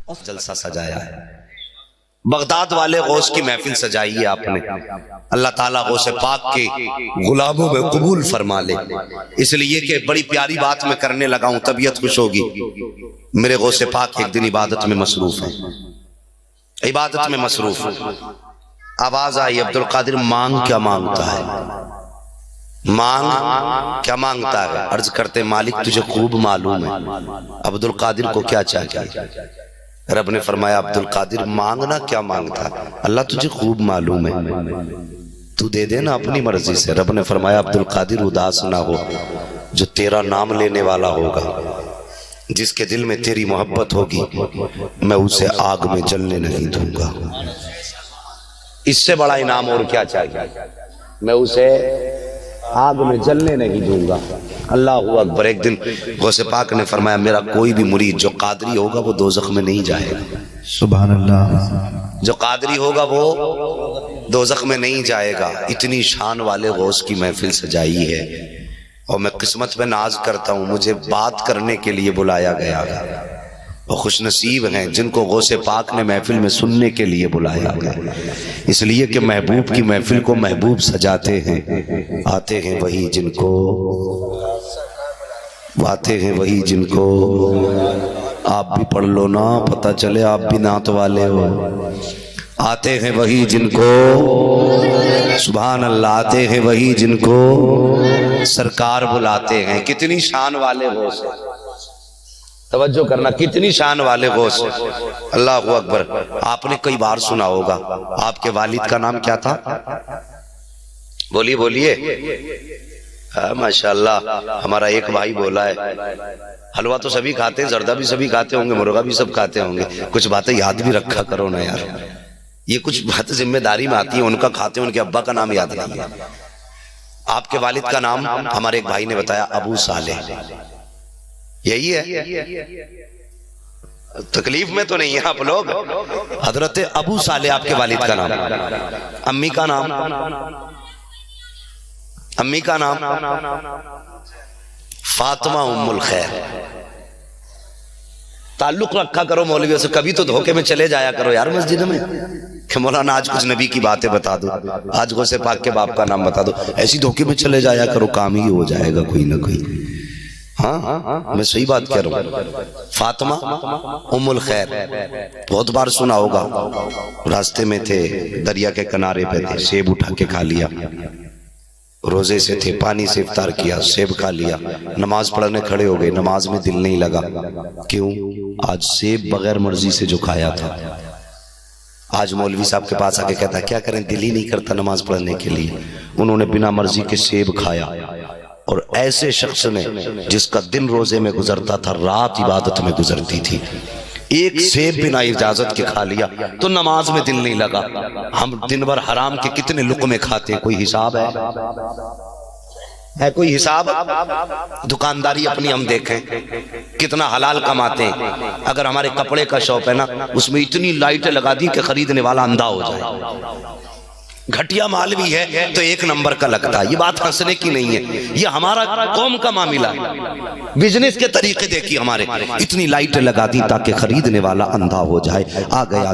جلسہ سجایا ہے، بغداد والے غوث کی محفل سجائی ہے آپ نے، اللہ تعالیٰ غوث پاک کے غلاموں میں قبول فرما لے۔ اس لیے کہ بڑی پیاری بات میں کرنے لگا ہوں، طبیعت خوش ہوگی۔ میرے غوث پاک ایک دن عبادت میں مصروف ہیں، عبادت میں مصروف، آواز آئی عبد القادر مانگ کیا مانگتا ہے، مانگ کیا مانگتا ہے؟ عرض کرتے مالک تجھے خوب معلوم ہے عبد القادر کو کیا چاہیے۔ رب نے فرمایا عبد القادر مانگنا کیا مانگتا ہے، اللہ تجھے خوب معلوم ہے، تو دے دینا اپنی مرضی سے۔ رب نے فرمایا عبد القادر اداس نہ ہو، جو تیرا نام لینے والا ہوگا، جس کے دل میں تیری محبت ہوگی، میں اسے آگ میں جلنے نہیں دوں گا۔ اس سے بڑا انعام اور کیا چاہیے؟ میں اسے آگ میں جلنے نہیں دوں گا۔ اللہ اکبر۔ ایک دن غوث پاک نے فرمایا میرا کوئی بھی مرید جو قادری ہوگا وہ دوزخ میں نہیں جائے گا۔ سبحان اللہ۔ جو قادری ہوگا وہ دوزخ میں نہیں جائے گا۔ اتنی شان والے غوث کی محفل سجائی ہے، اور میں قسمت پہ ناز کرتا ہوں، مجھے بات کرنے کے لیے بلایا گیا ہے، اور خوش نصیب ہیں جن کو غوث پاک نے محفل میں سننے کے لیے بلایا گیا، اس لیے کہ محبوب کی محفل کو محبوب سجاتے ہیں، آتے ہیں وہی جن کو، آتے ہیں وہی جن کو، آپ بھی پڑھ لو نا پتہ چلے آپ بھی نعت والے ہو، آتے ہیں وہی جن کو، سبحان اللہ، آتے ہیں وہی جن کو سرکار بلاتے ہیں۔ کتنی شان والے غوث ہیں، توجہ کرنا، کتنی شان والے غوث۔ اللہ اکبر۔ آپ نے کئی بار سنا ہوگا، آپ کے والد کا نام کیا تھا؟ بولیے بولیے۔ ماشاءاللہ، ہمارا ایک بھائی بولا ہے حلوہ تو سبھی کھاتے ہیں، زردہ بھی سبھی کھاتے ہوں گے، مرغا بھی سب کھاتے ہوں گے، کچھ باتیں یاد بھی رکھا کرو نا یار، یہ کچھ باتیں ذمہ داری میں آتی ہیں، ان کا کھاتے ہیں، ان کے ابا کا نام یاد نہیں ہے۔ آپ کے والد کا نام ہمارے ایک بھائی نے بتایا ابو صالح، یہی ہے؟ تکلیف میں تو نہیں ہے آپ لوگ؟ حضرت ابو صالح آپ کے والد کا نام۔ امی کا نام؟ امی کا نام فاطمہ ام الخیر۔ تعلق رکھا کرو مولویوں سے، کبھی تو دھوکے میں چلے جایا کرو یار مسجد میں کہ مولانا آج کچھ نبی کی باتیں بتا دو، آج غوث پاک کے باپ کا نام بتا دو، ایسی دھوکے میں چلے جایا کرو، کام ہی ہو جائے گا کوئی نہ کوئی۔ ہاں میں صحیح بات کہہ رہا ہوں۔ فاطمہ ام الخیر بہت بار سنا ہوگا، راستے میں تھے، دریا کے کنارے پہ تھے، سیب اٹھا کے کھا لیا، روزے سے تھے، پانی سے افطار کیا، سیب کھا لیا، نماز پڑھنے کھڑے ہو گئے، نماز میں دل نہیں لگا، کیوں؟ آج سیب بغیر مرضی سے جو کھایا تھا۔ آج مولوی صاحب کے پاس آکے کہتا ہے کیا کریں، دل ہی نہیں کرتا نماز پڑھنے کے لیے، انہوں نے بنا مرضی کے سیب کھایا۔ اور ایسے شخص نے جس کا دن روزے میں گزرتا تھا، رات عبادت میں گزرتی تھی، ایک سیب بنا اجازت کے کھا لیا تو نماز میں دل نہیں لگا۔ ہم دن بھر حرام کے کتنے لقمے کھاتے ہیں، کوئی حساب ہے کوئی حساب؟ دکانداری اپنی ہم دیکھیں کتنا حلال کماتے ہیں، اگر ہمارے کپڑے کا شاپ ہے نا، اس میں اتنی لائٹیں لگا دی کہ خریدنے والا اندھا ہو جائے، گھٹیا مال بھی ہے تو ایک نمبر کا لگتا ہے۔ یہ بات ہنسنے کی نہیں ہے، یہ ہمارا قوم کا معاملہ ہے، بزنس کے طریقے دیکھیے ہمارے، اتنی لائٹیں لگا دی تاکہ خریدنے والا اندھا ہو جائے، آ گیا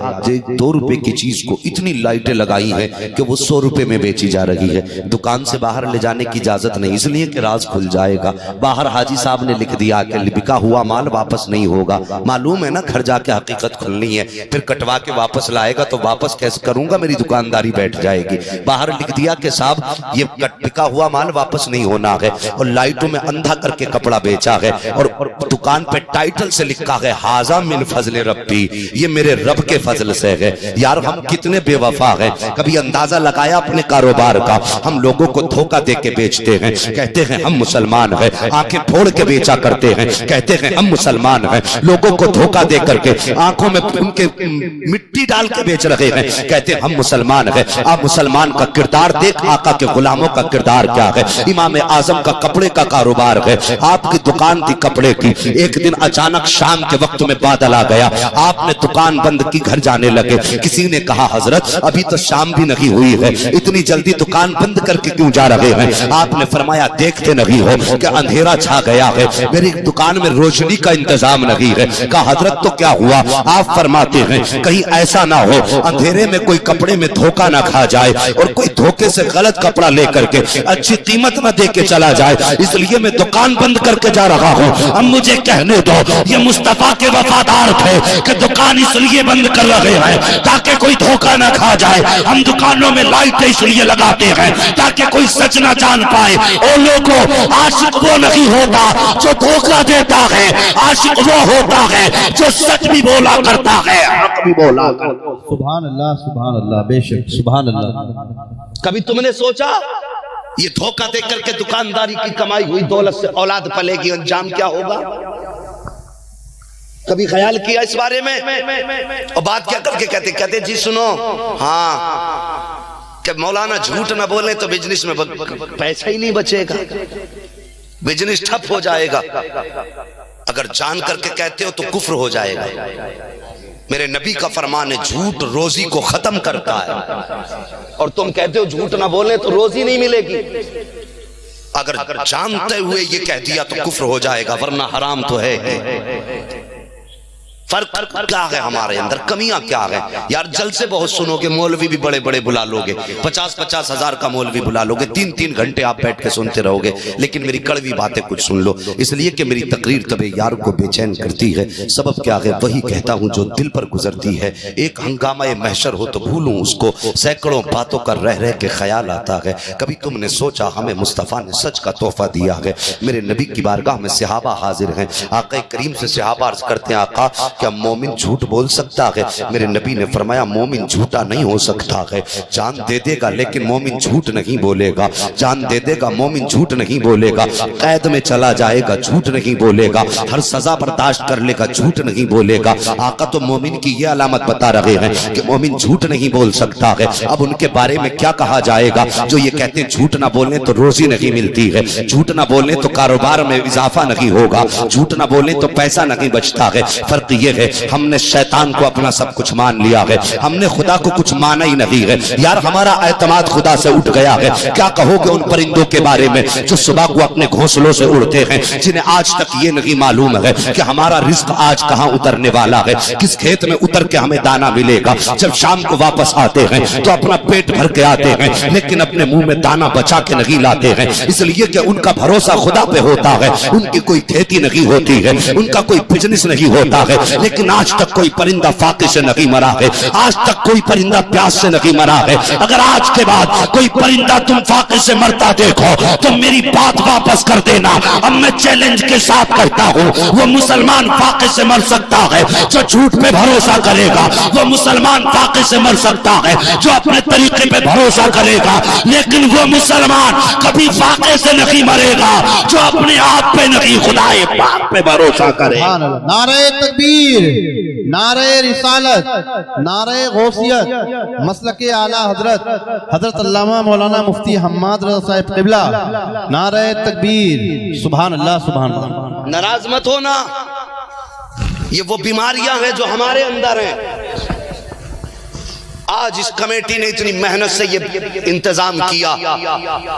2 روپے کی چیز کو اتنی لائٹیں لگائی ہیں کہ وہ 100 روپے میں بیچی جا رہی ہے، دکان سے باہر لے جانے کی اجازت نہیں، اس لیے کہ راز کھل جائے گا، باہر حاجی صاحب نے لکھ دیا کہ بکا ہوا مال واپس نہیں ہوگا، معلوم ہے نا گھر جا کے حقیقت کھلنی ہے، پھر کٹوا کے واپس لائے گا تو واپس کیسے کروں گا، میری دکانداری بیٹھ جائے گی۔ باہر لکھ دیا کہ صاحب یہ بکا ہوا مال واپس نہیں ہونا ہے، اور لائٹوں میں اندھا کر کے کپڑا بیچا ہے، اور دکان پہ ٹائٹل سے لکھا ہے ھذا من فضل ربی، یہ میرے رب کے فضل سے ہے۔ یار ہم کتنے بے وفا ہیں، کبھی اندازہ لگایا اپنے کاروبار کا؟ ہم لوگوں کو دھوکہ دے کے بیچتے ہیں، کہتے ہیں ہم مسلمان ہیں، آنکھیں پھوڑ کے بیچا کرتے ہیں، کہتے ہیں ہم مسلمان ہیں، لوگوں کو دھوکہ دے کر کے آنکھوں میں ان کے مٹی ڈال کے بیچ رہے ہیں، کہتے ہیں ہم مسلمان ہیں۔ آپ مسلمان کا کردار دیکھ، آقا کے غلاموں کا کردار کیا ہے۔ امام اعظم کا کپڑے کا کاروبار ہے، آپ کی دکان تھی کپڑے کی، ایک دن اچانک شام کے وقت میں بادل آ گیا، آپ نے دکان بند کی، گھر جانے لگے۔ کسی نے کہا حضرت ابھی تو شام بھی نہیں ہوئی ہے، اتنی جلدی دکان بند کر کے کیوں جا رہے ہیں؟ آپ نے فرمایا دیکھتے نہیں ہو کہ اندھیرا چھا گیا ہے، میری دکان میں روشنی کا انتظام نہیں ہے۔ کہا حضرت تو کیا ہوا؟ آپ فرماتے ہیں کہیں ایسا نہ ہو اندھیرے میں کوئی کپڑے میں دھوکہ نہ کھا جائے اور کوئی دھوکے سے غلط کپڑا لے کر کے اچھی قیمت نہ دے کے چلا جائے، اس لیے میں دکان بند کر کے جا رہا ہوں۔ اب مجھے کہنے دو، یہ مصطفیٰ کے وفادار تھے کہ دکان اس لیے بند کر رہے ہیں تاکہ کوئی دھوکہ نہ کھا جائے۔ ہم دکانوں میں لائٹیں اس لیے لگاتے ہیں تاکہ کوئی سچ نہ جان پائے۔ او لوگوں، عاشق وہ نہیں ہوتا جو دھوکہ دیتا ہے، عاشق وہ ہوتا ہے جو سچ بھی بولا کرتا ہے، حق بھی بولا کرتا ہے۔ سبحان اللہ بے شک سبحان اللہ۔ کبھی تم نے سوچا یہ دھوکہ دے کر کے دکانداری کی کمائی ہوئی دولت سے اولاد پلے گی، انجام کیا ہوگا؟ کبھی خیال کیا اس بارے میں؟ اور بات کیا کر کے کہتے جی سنو، ہاں کہ مولانا جھوٹ نہ بولے تو بزنس میں پیسہ ہی نہیں بچے گا، بزنس ٹھپ ہو جائے گا، اگر جان کر کے کہتے ہو تو کفر ہو جائے گا۔ میرے نبی کا فرمان ہے جھوٹ روزی کو ختم کرتا ہے، اور تم کہتے ہو جھوٹ نہ بولے تو روزی نہیں ملے گی، اگر جانتے ہوئے یہ کہہ دیا تو کفر ہو جائے گا، ورنہ حرام تو ہے۔ فرق کیا ہے ہمارے اندر، کمیاں کیا ہے؟ یار جلسے بہت سنو گے، مولوی بھی بڑے بڑے بلا لوگے، 50-50 ہزار کا مولوی بلا لوگے، 3-3 گھنٹے آپ بیٹھ کے سنتے رہو گے، لیکن میری کڑوی باتیں کچھ سن لو، اس لیے کہ میری تقریر طبع یار کو بے چین کرتی ہے۔ سبب کیا ہے؟ وہی کہتا ہوں جو دل پر گزرتی ہے۔ ایک ہنگامہ محشر ہو تو بھولوں اس کو، سینکڑوں باتوں کا رہ رہ کے خیال آتا ہے۔ کبھی تم نے سوچا ہمیں مصطفیٰ نے سچ کا تحفہ دیا ہے؟ میرے نبی کی بارگاہ میں صحابہ حاضر ہیں، آقا کریم سے صحابہ عرض کرتے ہیں آقا کیا مومن جھوٹ بول سکتا ہے؟ میرے نبی نے فرمایا مومن جھوٹا نہیں ہو سکتا ہے، جان دے دے گا لیکن مومن جھوٹ نہیں بولے گا، جان دے دے گا مومن جھوٹ نہیں بولے گا، قید میں چلا جائے گا جھوٹ نہیں بولے گا، ہر سزا برداشت کر لے گا جھوٹ نہیں بولے گا۔ آقا تو مومن کی یہ علامت بتا رہے ہیں کہ مومن جھوٹ نہیں بول سکتا ہے۔ اب ان کے بارے میں کیا کہا جائے گا جو یہ کہتے ہیں جھوٹ نہ بولنے تو روزی نہیں ملتی ہے، جھوٹ نہ بولنے تو کاروبار میں اضافہ نہیں ہوگا، جھوٹ نہ بولنے تو پیسہ نہیں بچتا ہے۔ فرق یہ ہے ہم نے شیطان کو اپنا سب کچھ مان لیا ہے، ہم نے خدا کو کچھ مانا ہی نہیں ہے۔ یار ہمارا اعتماد خدا سے اٹھ گیا ہے۔ کیا کہو گے ان پرندوں کے بارے میں جو صبح کو اپنے گھونسلوں سے اڑتے ہیں، جنہیں آج تک یہ نہیں معلوم ہے کہ ہمارا رزق آج کہاں اترنے والا ہے، کس کھیت میں اتر کے ہمیں دانا ملے گا۔ جب شام کو واپس آتے ہیں تو اپنا پیٹ بھر کے آتے ہیں، لیکن اپنے منہ میں دانا بچا کے نہیں لاتے ہیں، اس لیے کہ ان کا بھروسہ خدا پہ ہوتا ہے۔ ان کی کوئی کھیتی نہیں ہوتی ہے، ان کا کوئی بزنس نہیں ہوتا ہے، لیکن آج تک کوئی پرندہ فاقے سے نہیں مرا ہے، آج تک کوئی پرندہ پیاس سے نہیں مرا ہے۔ اگر آج کے بعد کوئی پرندہ تم فاقے سے مرتا دیکھو تو میری بات واپس کر دینا۔ اب میں چیلنج کے ساتھ کہتا ہوں وہ مسلمان فاقے سے مر سکتا ہے جو جھوٹ پہ بھروسہ کرے گا، وہ مسلمان فاقے سے مر سکتا ہے جو اپنے طریقے پہ بھروسہ کرے گا، لیکن وہ مسلمان کبھی فاقے سے نہیں مرے گا جو اپنے آپ پہ نہیں خدا پاک پہ بھروسہ کرے۔ نعرہ تکبیر، نعرہ رسالت، نعرہ غوثیت، مسلک اعلیٰ حضرت حضرت علامہ مولانا مفتی حماد رضا صاحب قبلہ، نعرہ تکبیر، سبحان اللہ سبحان اللہ۔ ناراض مت ہونا، یہ وہ بیماریاں ہیں جو ہمارے اندر ہیں۔ آج اس کمیٹی نے اتنی محنت سے یہ انتظام کیا،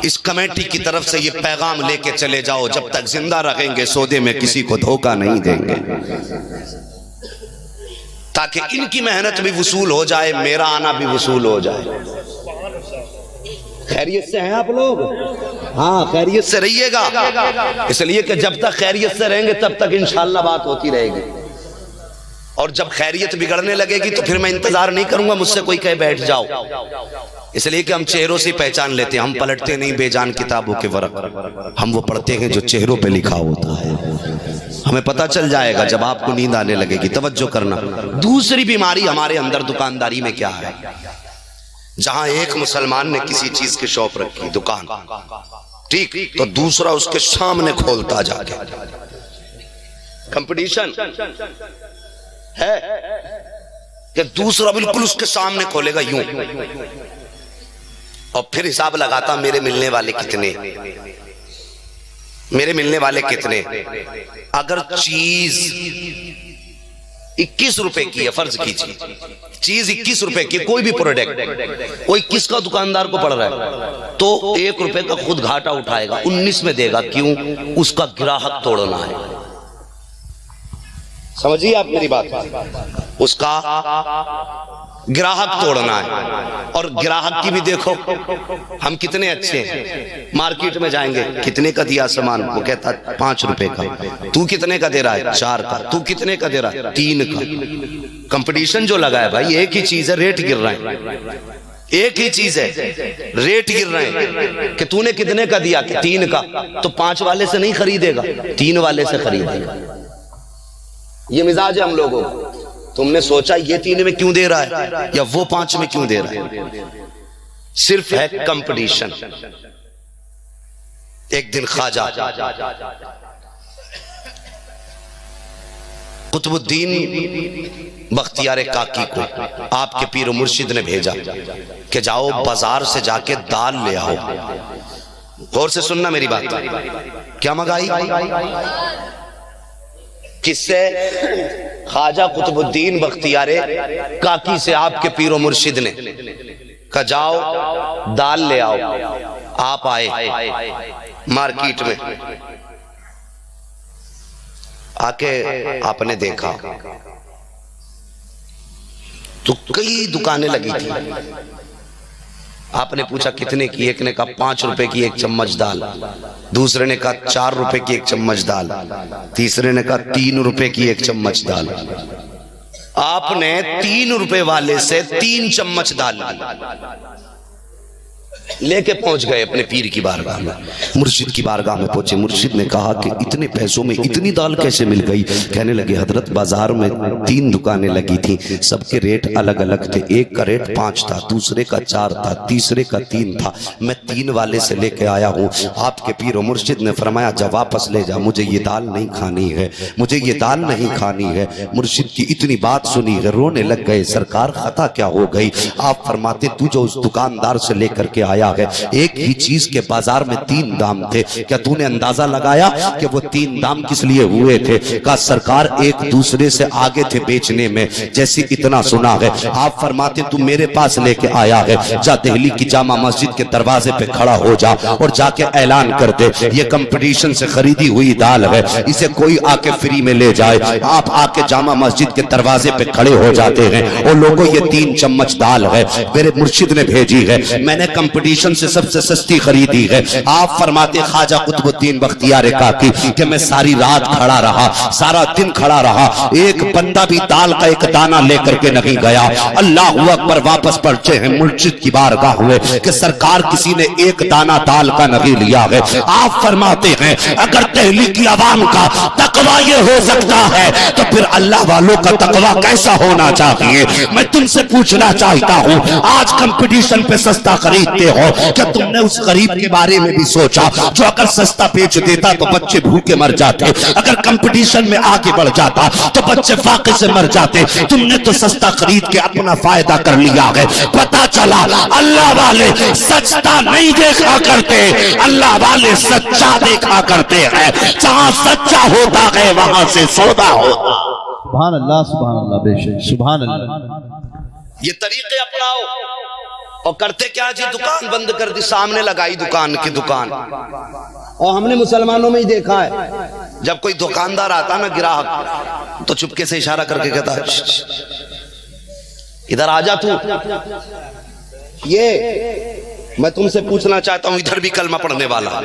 اس کمیٹی کی طرف سے یہ پیغام لے کے چلے جاؤ جب تک زندہ رہیں گے سودے میں کسی کو دھوکہ نہیں دیں گے، تاکہ ان کی محنت بھی وصول ہو جائے، میرا آنا بھی وصول ہو جائے۔ خیریت سے ہیں آپ لوگ؟ ہاں خیریت سے رہیے گا، اس لیے کہ جب تک خیریت سے رہیں گے تب تک انشاءاللہ بات ہوتی رہے گی، اور جب خیریت بگڑنے لگے گی تو پھر میں انتظار نہیں کروں گا مجھ سے کوئی کہے بیٹھ جاؤ، اس لیے کہ ہم چہروں سے پہچان لیتے ہیں، ہم پلٹتے نہیں بے جان کتابوں کے ورق، ہم وہ پڑھتے ہیں جو چہروں پہ لکھا ہوتا ہے۔ ہمیں پتہ چل جائے گا جب آپ کو نیند آنے لگے گی۔ توجہ کرنا، دوسری بیماری ہمارے اندر دکانداری میں کیا ہے؟ جہاں ایک مسلمان نے کسی چیز کی شاپ رکھی، دکان، ٹھیک، تو دوسرا اس کے سامنے کھولتا جا کے، کمپٹیشن ہے کہ دوسرا بالکل اس کے سامنے کھولے گا یوں، اور پھر حساب لگاتا میرے ملنے والے کتنے، میرے ملنے والے کتنے۔ اگر چیز 21 روپے کی ہے، فرض کیجیے چیز 21 روپے کی، کوئی بھی پروڈکٹ وہ 21 کا دکاندار کو پڑ رہا ہے تو 1 روپے کا خود گھاٹا اٹھائے گا، 19 میں دے گا، کیوں؟ اس کا گراہک توڑنا ہے۔ سمجھیے آپ میری بات، اس کا گراہک توڑنا ہے۔ اور گراہک کی بھی دیکھو ہم کتنے اچھے ہیں، مارکیٹ میں جائیں گے، کتنے کا دیا سامان؟ وہ کہتا 5 روپے کا۔ تو کتنے کا دے رہا ہے؟ 4 کا۔ تو کتنے کا دے رہا ہے؟ 3 کا۔ کمپٹیشن جو لگا ہے بھائی، ایک ہی چیز ہے، ریٹ گر رہے ہیں، ایک ہی چیز ہے، ریٹ گر رہے ہیں کہ تو نے کتنے کا دیا؟ 3 کا۔ تو 5 والے سے نہیں خریدے گا، 3 والے سے خریدے گا۔ یہ مزاج ہے ہم لوگوں کو۔ تم نے سوچا یہ 3 میں کیوں دے رہا ہے یا وہ 5 میں کیوں دے رہا ہے؟ صرف ہے کمپٹیشن۔ ایک دن خواجہ قطب الدین بختیار کاکی کو آپ کے پیر و مرشد نے بھیجا کہ جاؤ بازار سے جا کے دال لے آؤ۔ غور سے سننا میری بات، کیا منگائی؟ کس سے؟ خواجہ قطب الدین بختیار کاکی سے آپ کے پیر و مرشد نے کہا جاؤ دال لے آؤ۔ آپ آئے مارکیٹ میں، آ کے آپ نے دیکھا تو کئی دکانیں لگی تھی۔ آپ نے پوچھا کتنے کی؟ ایک نے کہا 5 روپے کی 1 چمچ دال، دوسرے نے کہا 4 روپے کی 1 چمچ دال، تیسرے نے کہا 3 روپے کی 1 چمچ دال۔ آپ نے 3 روپے والے سے 3 چمچ دال لے کے پہنچ گئے اپنے پیر کی بارگاہ میں، مرشد کی بارگاہ میں پہنچے۔ مرشد نے کہا کہ اتنے پیسوں میں اتنی دال کیسے مل گئی؟ کہنے لگے حضرت بازار میں 3 دکانیں لگی تھیں، سب کے ریٹ الگ الگ تھے، ایک کا ریٹ 5 تھا، دوسرے کا 4 تھا، تیسرے کا 3 تھا، میں 3 والے سے لے کے آیا ہوں۔ آپ کے پیر و مرشد نے فرمایا جا واپس لے جا، مجھے یہ دال نہیں کھانی ہے، مجھے یہ دال نہیں کھانی ہے۔ مرشد کی اتنی بات سنی ہے، رونے لگ گئے، سرکار خطا کیا ہو گئی؟ آپ فرماتے تو جو اس دکاندار سے لے کر کے آیا ہے، ایک ہی چیز کے بازار میں 3 دام تھے، کیا تو نے اندازہ لگایا کہ وہ 3 دام کس لیے ہوئے تھے؟ کہا سرکار ایک دوسرے سے آگے تھے بیچنے میں، جیسی اتنا سنا ہے۔ آپ فرماتے تو میرے پاس لے کے آیا ہے، جا دہلی کی جامع مسجد کے دروازے پہ کھڑا ہو جا اور جا کے اعلان کر دے یہ کمپٹیشن سے خریدی ہوئی دال ہے، اسے کوئی آ کے فری میں لے جائے۔ آپ آ کے جامع مسجد کے دروازے پہ کھڑے ہو جاتے ہیں اور لوگوں یہ 3 چمچ دال ہے، میرے مرشد نے بھیجی ہے، میں نے کمپٹیشن سے سب سے سستی خریدی ہے۔ آپ فرماتے خواجہ قطب الدین بختیار کاکی کہ میں ساری رات کھڑا رہا، سارا دن کھڑا رہا، ایک بندہ بھی دال کا ایک دانہ لے کر کے نہیں گیا۔ اللہ اکبر، واپس پلٹے ہیں مرشد کی بارگاہ ہوئے کہ سرکار کسی نے ایک دانہ دال کا نہیں لیا ہے۔ آپ فرماتے ہیں اگر دہلی کی عوام کا تقوی یہ ہو سکتا ہے تو پھر اللہ والوں کا تقوی کیسا ہونا چاہیے؟ میں تم سے پوچھنا چاہتا ہوں، آج کمپٹیشن پہ سستا خریدتے ہو، کیا تم نے اس غریب کے بارے میں بھی سوچا جو اگر سستا بیچ دیتا تو بچے بھوکے مر جاتے، اگر کمپٹیشن میں آگے بڑھ جاتا تو بچے فاقے سے مر جاتے؟ تم نے تو سستا خرید کے اپنا فائدہ کر لیا ہے۔ پتا چلا اللہ والے سچتا نہیں دیکھا کرتے، اللہ والے سچا دیکھا کرتے ہیں، جہاں سچا ہوتا ہے وہاں سے سودا ہوتا۔ سبحان اللہ بے شک، سبحان اللہ۔ یہ طریقے اپناؤ۔ اور کرتے کیا جی؟ دکان بند کر دی، سامنے لگائی دکان کی دکان۔ اور ہم نے مسلمانوں میں ہی دیکھا ہے، جب کوئی دکاندار آتا نا گراہک تو چپکے سے اشارہ کر کے کہتا ادھر آ جا تو۔ یہ میں تم سے پوچھنا چاہتا ہوں، ادھر بھی کلمہ پڑھنے والا،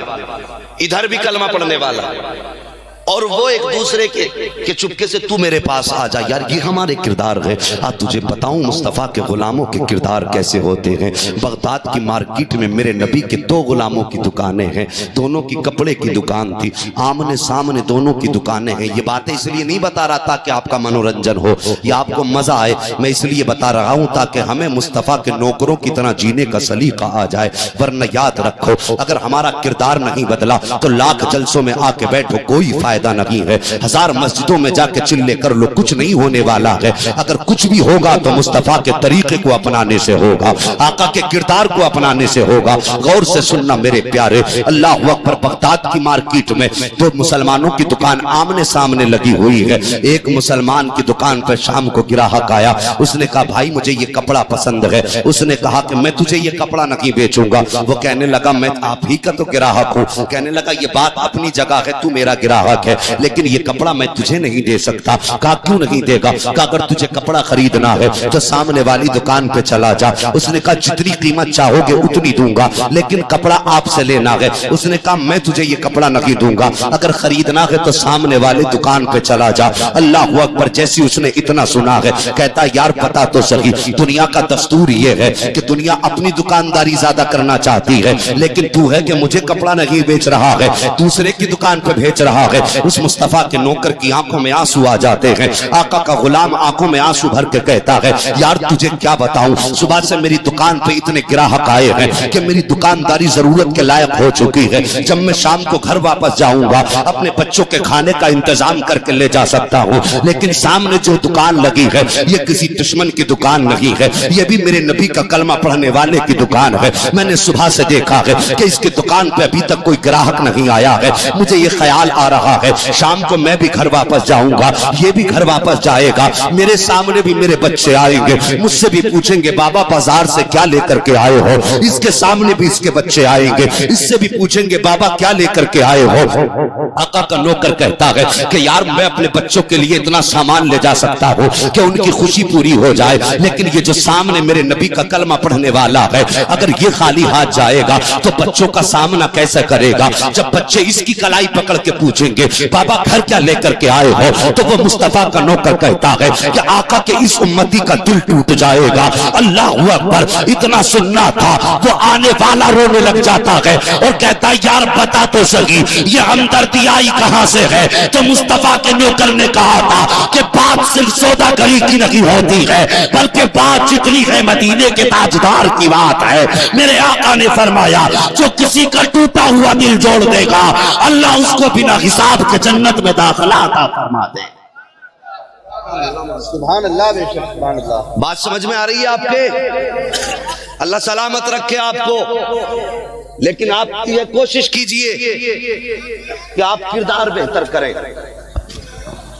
ادھر بھی کلمہ پڑھنے والا، اور وہ ایک دوسرے کے چپکے سے تو میرے پاس آ جا۔ یار یہ ہمارے کردار ہے۔ آج تجھے بتاؤں مصطفیٰ کے غلاموں کے کردار کیسے ہوتے ہیں۔ بغداد کی مارکیٹ میں میرے نبی کے 2 غلاموں کی دکانیں ہیں، دونوں کی کپڑے کی دکان تھی، آمنے سامنے دونوں کی دکانیں ہیں۔ یہ باتیں اس لیے نہیں بتا رہا تاکہ آپ کا منورنجن ہو یا آپ کو مزہ آئے، میں اس لیے بتا رہا ہوں تاکہ ہمیں مصطفیٰ کے نوکروں کی طرح جینے کا سلیقہ آ جائے۔ ورنہ یاد رکھو اگر ہمارا کردار نہیں بدلا تو لاکھ جلسوں میں آ کے بیٹھو، کوئی فائدہ فائدہ نہیں ہے. 1000 مسجدوں میں جا کے چلے کر لو, کچھ نہیں ہونے والا ہے. اگر کچھ بھی ہوگا تو مصطفیٰ کے طریقے کو اپنانے سے ہوگا, آقا کے کردار کو اپنانے سے ہوگا. غور سے سننا میرے پیارے, اللہ اکبر. بغداد کی مارکیٹ میں دو مسلمانوں کی دکان آمنے سامنے لگی ہوئی ہے. ایک مسلمان کی دکان پر شام کو گراہک آیا, اس نے کہا بھائی مجھے یہ کپڑا پسند ہے. اس نے کہا کہ میں تجھے یہ کپڑا نہیں بیچوں گا. وہ کہنے لگا میں آپ ہی کا تو گراہک ہوں. کہنے لگا یہ بات اپنی جگہ ہے, تو میرا گراہک ہے, لیکن یہ کپڑا میں تجھے نہیں دے سکتا. کہا کیوں نہیں دے گا؟ کہا اگر تجھے کپڑا خریدنا ہے تو سامنے والی دکان پہ چلا جا. اس نے کہا جتنی قیمت چاہو گے اتنی دوں گا, لیکن کپڑا آپ سے لینا ہے. اس نے کہا میں تجھے یہ کپڑا نہیں دوں گا, اگر خریدنا ہے تو سامنے والے دکان پہ چلا جا. اللہ اکبر. جیسی اس نے اتنا سنا ہے, کہتا یار پتا تو صحیح, دنیا کا دستور یہ ہے کہ دنیا اپنی دکانداری زیادہ کرنا چاہتی ہے, لیکن تو ہے کہ مجھے کپڑا نہیں بیچ رہا ہے, دوسرے کی دکان پہ بیچ رہا ہے. اس مصطفیٰ کے نوکر کی آنکھوں میں آنسو آ جاتے ہیں. آقا کا غلام آنکھوں میں آنسو بھر کے کہتا ہے یار تجھے کیا بتاؤں, صبح سے میری دکان پہ اتنے گراہک آئے ہیں کہ میری دکانداری ضرورت کے لائق ہو چکی ہے. جب میں شام کو گھر واپس جاؤں گا اپنے بچوں کے کھانے کا انتظام کر کے لے جا سکتا ہوں, لیکن سامنے جو دکان لگی ہے یہ کسی دشمن کی دکان نہیں ہے, یہ بھی میرے نبی کا کلمہ پڑھنے والے کی دکان ہے. میں نے صبح سے دیکھا ہے کہ اس کی دکان پہ ابھی تک کوئی گراہک نہیں آیا ہے. مجھے یہ خیال آ رہا ہے شام کو میں بھی گھر واپس جاؤں گا, یہ بھی گھر واپس جائے گا, میرے سامنے بھی میرے بچے آئیں گے, مجھ سے بھی پوچھیں گے بابا بازار سے کیا لے کر کے آئے ہو. اس کے سامنے بھی اس کے بچے آئیں گے, اس سے بھی پوچھیں گے بابا کیا لے کر کے آئے ہو. آقا کا نوکر کہتا ہے کہ یار میں اپنے بچوں کے لیے اتنا سامان لے جا سکتا ہوں کہ ان کی خوشی پوری ہو جائے, لیکن یہ جو سامنے میرے نبی کا کلمہ پڑھنے والا ہے اگر یہ خالی ہاتھ جائے گا تو بچوں کا سامنا کیسے کرے گا. جب بچے اس کی کلائی پکڑ کے پوچھیں گے بابا گھر کیا لے کر کے آئے ہو, تو وہ مصطفیٰ کا نوکر کہتا ہے کہ آقا کے اس امتی کا دل ٹوٹ جائے گا. اللہ اکبر. اتنا سننا تھا وہ آنے والا رونے لگ جاتا ہے اور کہتا ہے یار بتا تو صحیح یہ ہمدردی آئی کہاں سے ہے. تو مصطفیٰ کے نوکر نے کہا تھا کہ بات صرف سودا گری کی نہیں ہوتی ہے, بلکہ بات جتنی ہے مدینے کے تاجدار کی بات ہے. میرے آقا نے فرمایا جو کسی کا ٹوٹا ہوا دل جوڑ دے گا اللہ اس کو بنا حساب کے جنت میں داخلہ عطا فرما دے. سبحان اللہ بے شک سبحان اللہ. بات سمجھ میں آ رہی ہے آپ کے؟ اللہ سلامت رکھے آپ کو, لیکن آپ یہ کوشش کیجئے کہ آپ کردار بہتر کریں,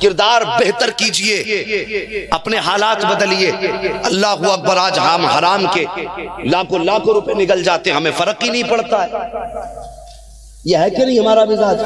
کردار بہتر کیجئے, اپنے حالات بدلیے. اللہ اکبر. آج ہم حرام کے لاکھوں روپے نکل جاتے ہیں, ہمیں فرق ہی نہیں پڑتا ہے. یہ ہے کہ نہیں ہمارا مزاج؟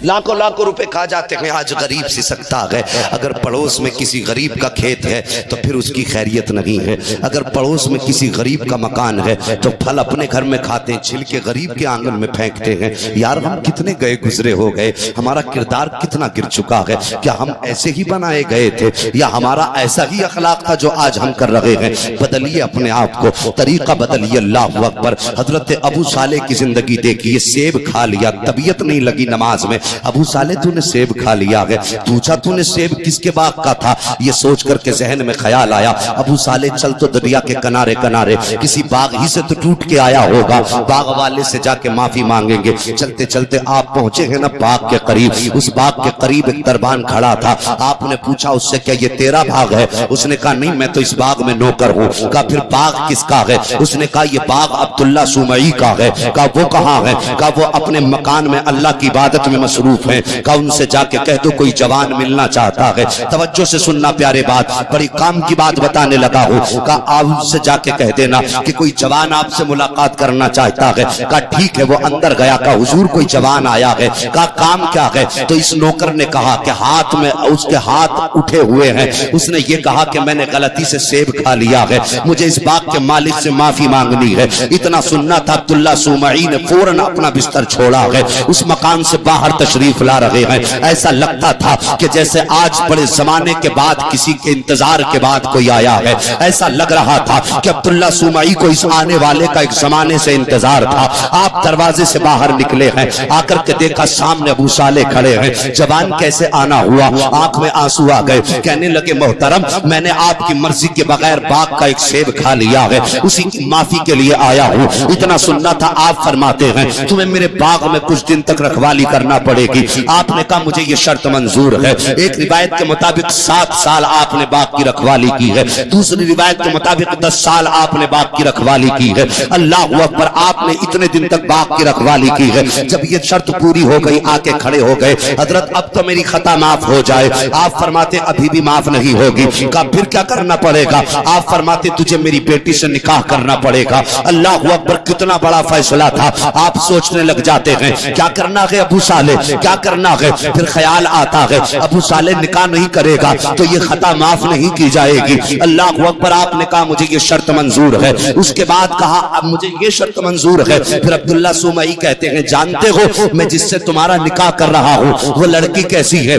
لاکھوں روپے کھا جاتے ہیں. آج غریب سی سکتا ہے, اگر پڑوس میں کسی غریب کا کھیت ہے تو پھر اس کی خیریت نہیں ہے. اگر پڑوس میں کسی غریب کا مکان ہے تو پھل اپنے گھر میں کھاتے ہیں, چھلکے غریب کے آنگن میں پھینکتے ہیں. یار ہم کتنے گئے گزرے ہو گئے, ہمارا کردار کتنا گر چکا ہے. کیا ہم ایسے ہی بنائے گئے تھے یا ہمارا ایسا ہی اخلاق تھا جو آج ہم کر رہے ہیں؟ بدلیے اپنے آپ کو, طریقہ بدلیے. اللہ اکبر. حضرت ابو صالح کی زندگی دیکھیے. سیب کھا لیا, طبیعت نہیں لگی نماز میں. ابو صالح تو نے سیب کھا لیا ہے. پوچھا تو نے سیب کس کے باغ کا تھا؟ یہ سوچ کر کے ذہن میں خیال آیا ابو صالح چل تو دریا کے کنارے کنارے کسی باغ ہی سے تو ٹوٹ کے آیا ہوگا, باغ والے سے جا کے معافی مانگیں گے. چلتے چلتے آپ پہنچے ہیں نا باغ کے قریب. اس باغ کے قریب ایک دربان کھڑا تھا. آپ نے پوچھا اس سے کیا یہ تیرا باغ ہے؟ اس نے کہا نہیں میں تو اس باغ میں نوکر ہوں. کہا پھر باغ کس کا ہے؟ اس نے کہا یہ باغ عبداللہ سومعی کا ہے. کہا وہ کہاں ہے؟ کہا وہ اپنے مکان میں اللہ کی عبادت میں مصروف ہیں. کہا ان سے جا کے کہہ دو کوئی جوان ملنا چاہتا ہے. توجہ سے سننا پیارے بات, بڑی کام کی بات بتانے لگا ہوں. کہا آپ ان سے جا کے کہہ دینا کہ کوئی جوان آپ سے ملاقات کرنا چاہتا ہے. کہا ٹھیک ہے. وہ اندر گیا. کہا حضور کوئی جوان آیا ہے. کہا کام کیا ہے؟ تو اس نوکر نے کہا کہ ہاتھ میں اس کے ہاتھ اٹھے ہوئے ہیں. اس نے یہ کہا کہ میں نے غلطی سے سیب کھا لیا ہے, مجھے اس باغ کے مالک سے معافی مانگنی ہے. اتنا سننا تھا عبداللہ سومعی نے فوراً اپنا بستر چھوڑا ہے, اس مکان سے باہر تشریف لا رہے ہیں. ایسا لگتا تھا کہ جیسے آج بڑے زمانے کے بعد کسی کے انتظار کے بعد کوئی آیا ہے. ایسا لگ رہا تھا کہ عبداللہ سومعی کو اس آنے والے کا ایک زمانے سے انتظار تھا. آپ دروازے سے باہر نکلے ہیں, آ کر کے دیکھا سامنے ابو صالح کھڑے ہیں. جوان کیسے آنا ہوا؟ آنکھ میں آنسو آ گئے. کہنے لگے محترم میں نے آپ کی مرضی کے بغیر باغ کا ایک سیب کھا لیا ہے, اسی کی معافی کے لیے آیا ہوں. اتنا سننا تھا آپ فرماتے ہیں تمہیں میرے باغ میں کچھ دن تک رکھوالی کرنا پڑے پڑے گی. آپ نے کہا مجھے یہ شرط منظور ہے. ایک روایت کے مطابق 7 سال آپ نے باغ کی رکھوالی کی ہے, دوسری روایت کے مطابق 10 سال آپ نے باغ کی رکھوالی کی ہے. اللہ اکبر, آپ نے اتنے دن تک باغ کی رکھوالی کی ہے. جب یہ شرط پوری ہو گئی آ کے کھڑے ہو گئے, حضرت اب تو میری خطا معاف ہو جائے. آپ فرماتے ابھی بھی معاف نہیں ہوگی. کہا پھر کیا کرنا پڑے گا؟ آپ فرماتے تجھے میری بیٹی سے نکاح کرنا پڑے گا. اللہ اکبر, کتنا بڑا فیصلہ تھا. آپ سوچنے لگ جاتے ہیں کیا کرنا ہے ابو صالح, کیا کرنا ہے. پھر خیال آتا ہے ابو صالح نکاح نہیں کرے گا تو یہ خطا معاف نہیں کی جائے گی. اللہ اکبر, آپ نے کہا مجھے یہ شرط منظور ہے. اس کے بعد کہا اب مجھے یہ شرط منظور ہے. پھر عبداللہ سومئی کہتے ہیں جانتے ہو میں جس سے تمہارا نکاح کر رہا ہوں وہ لڑکی کیسی ہے؟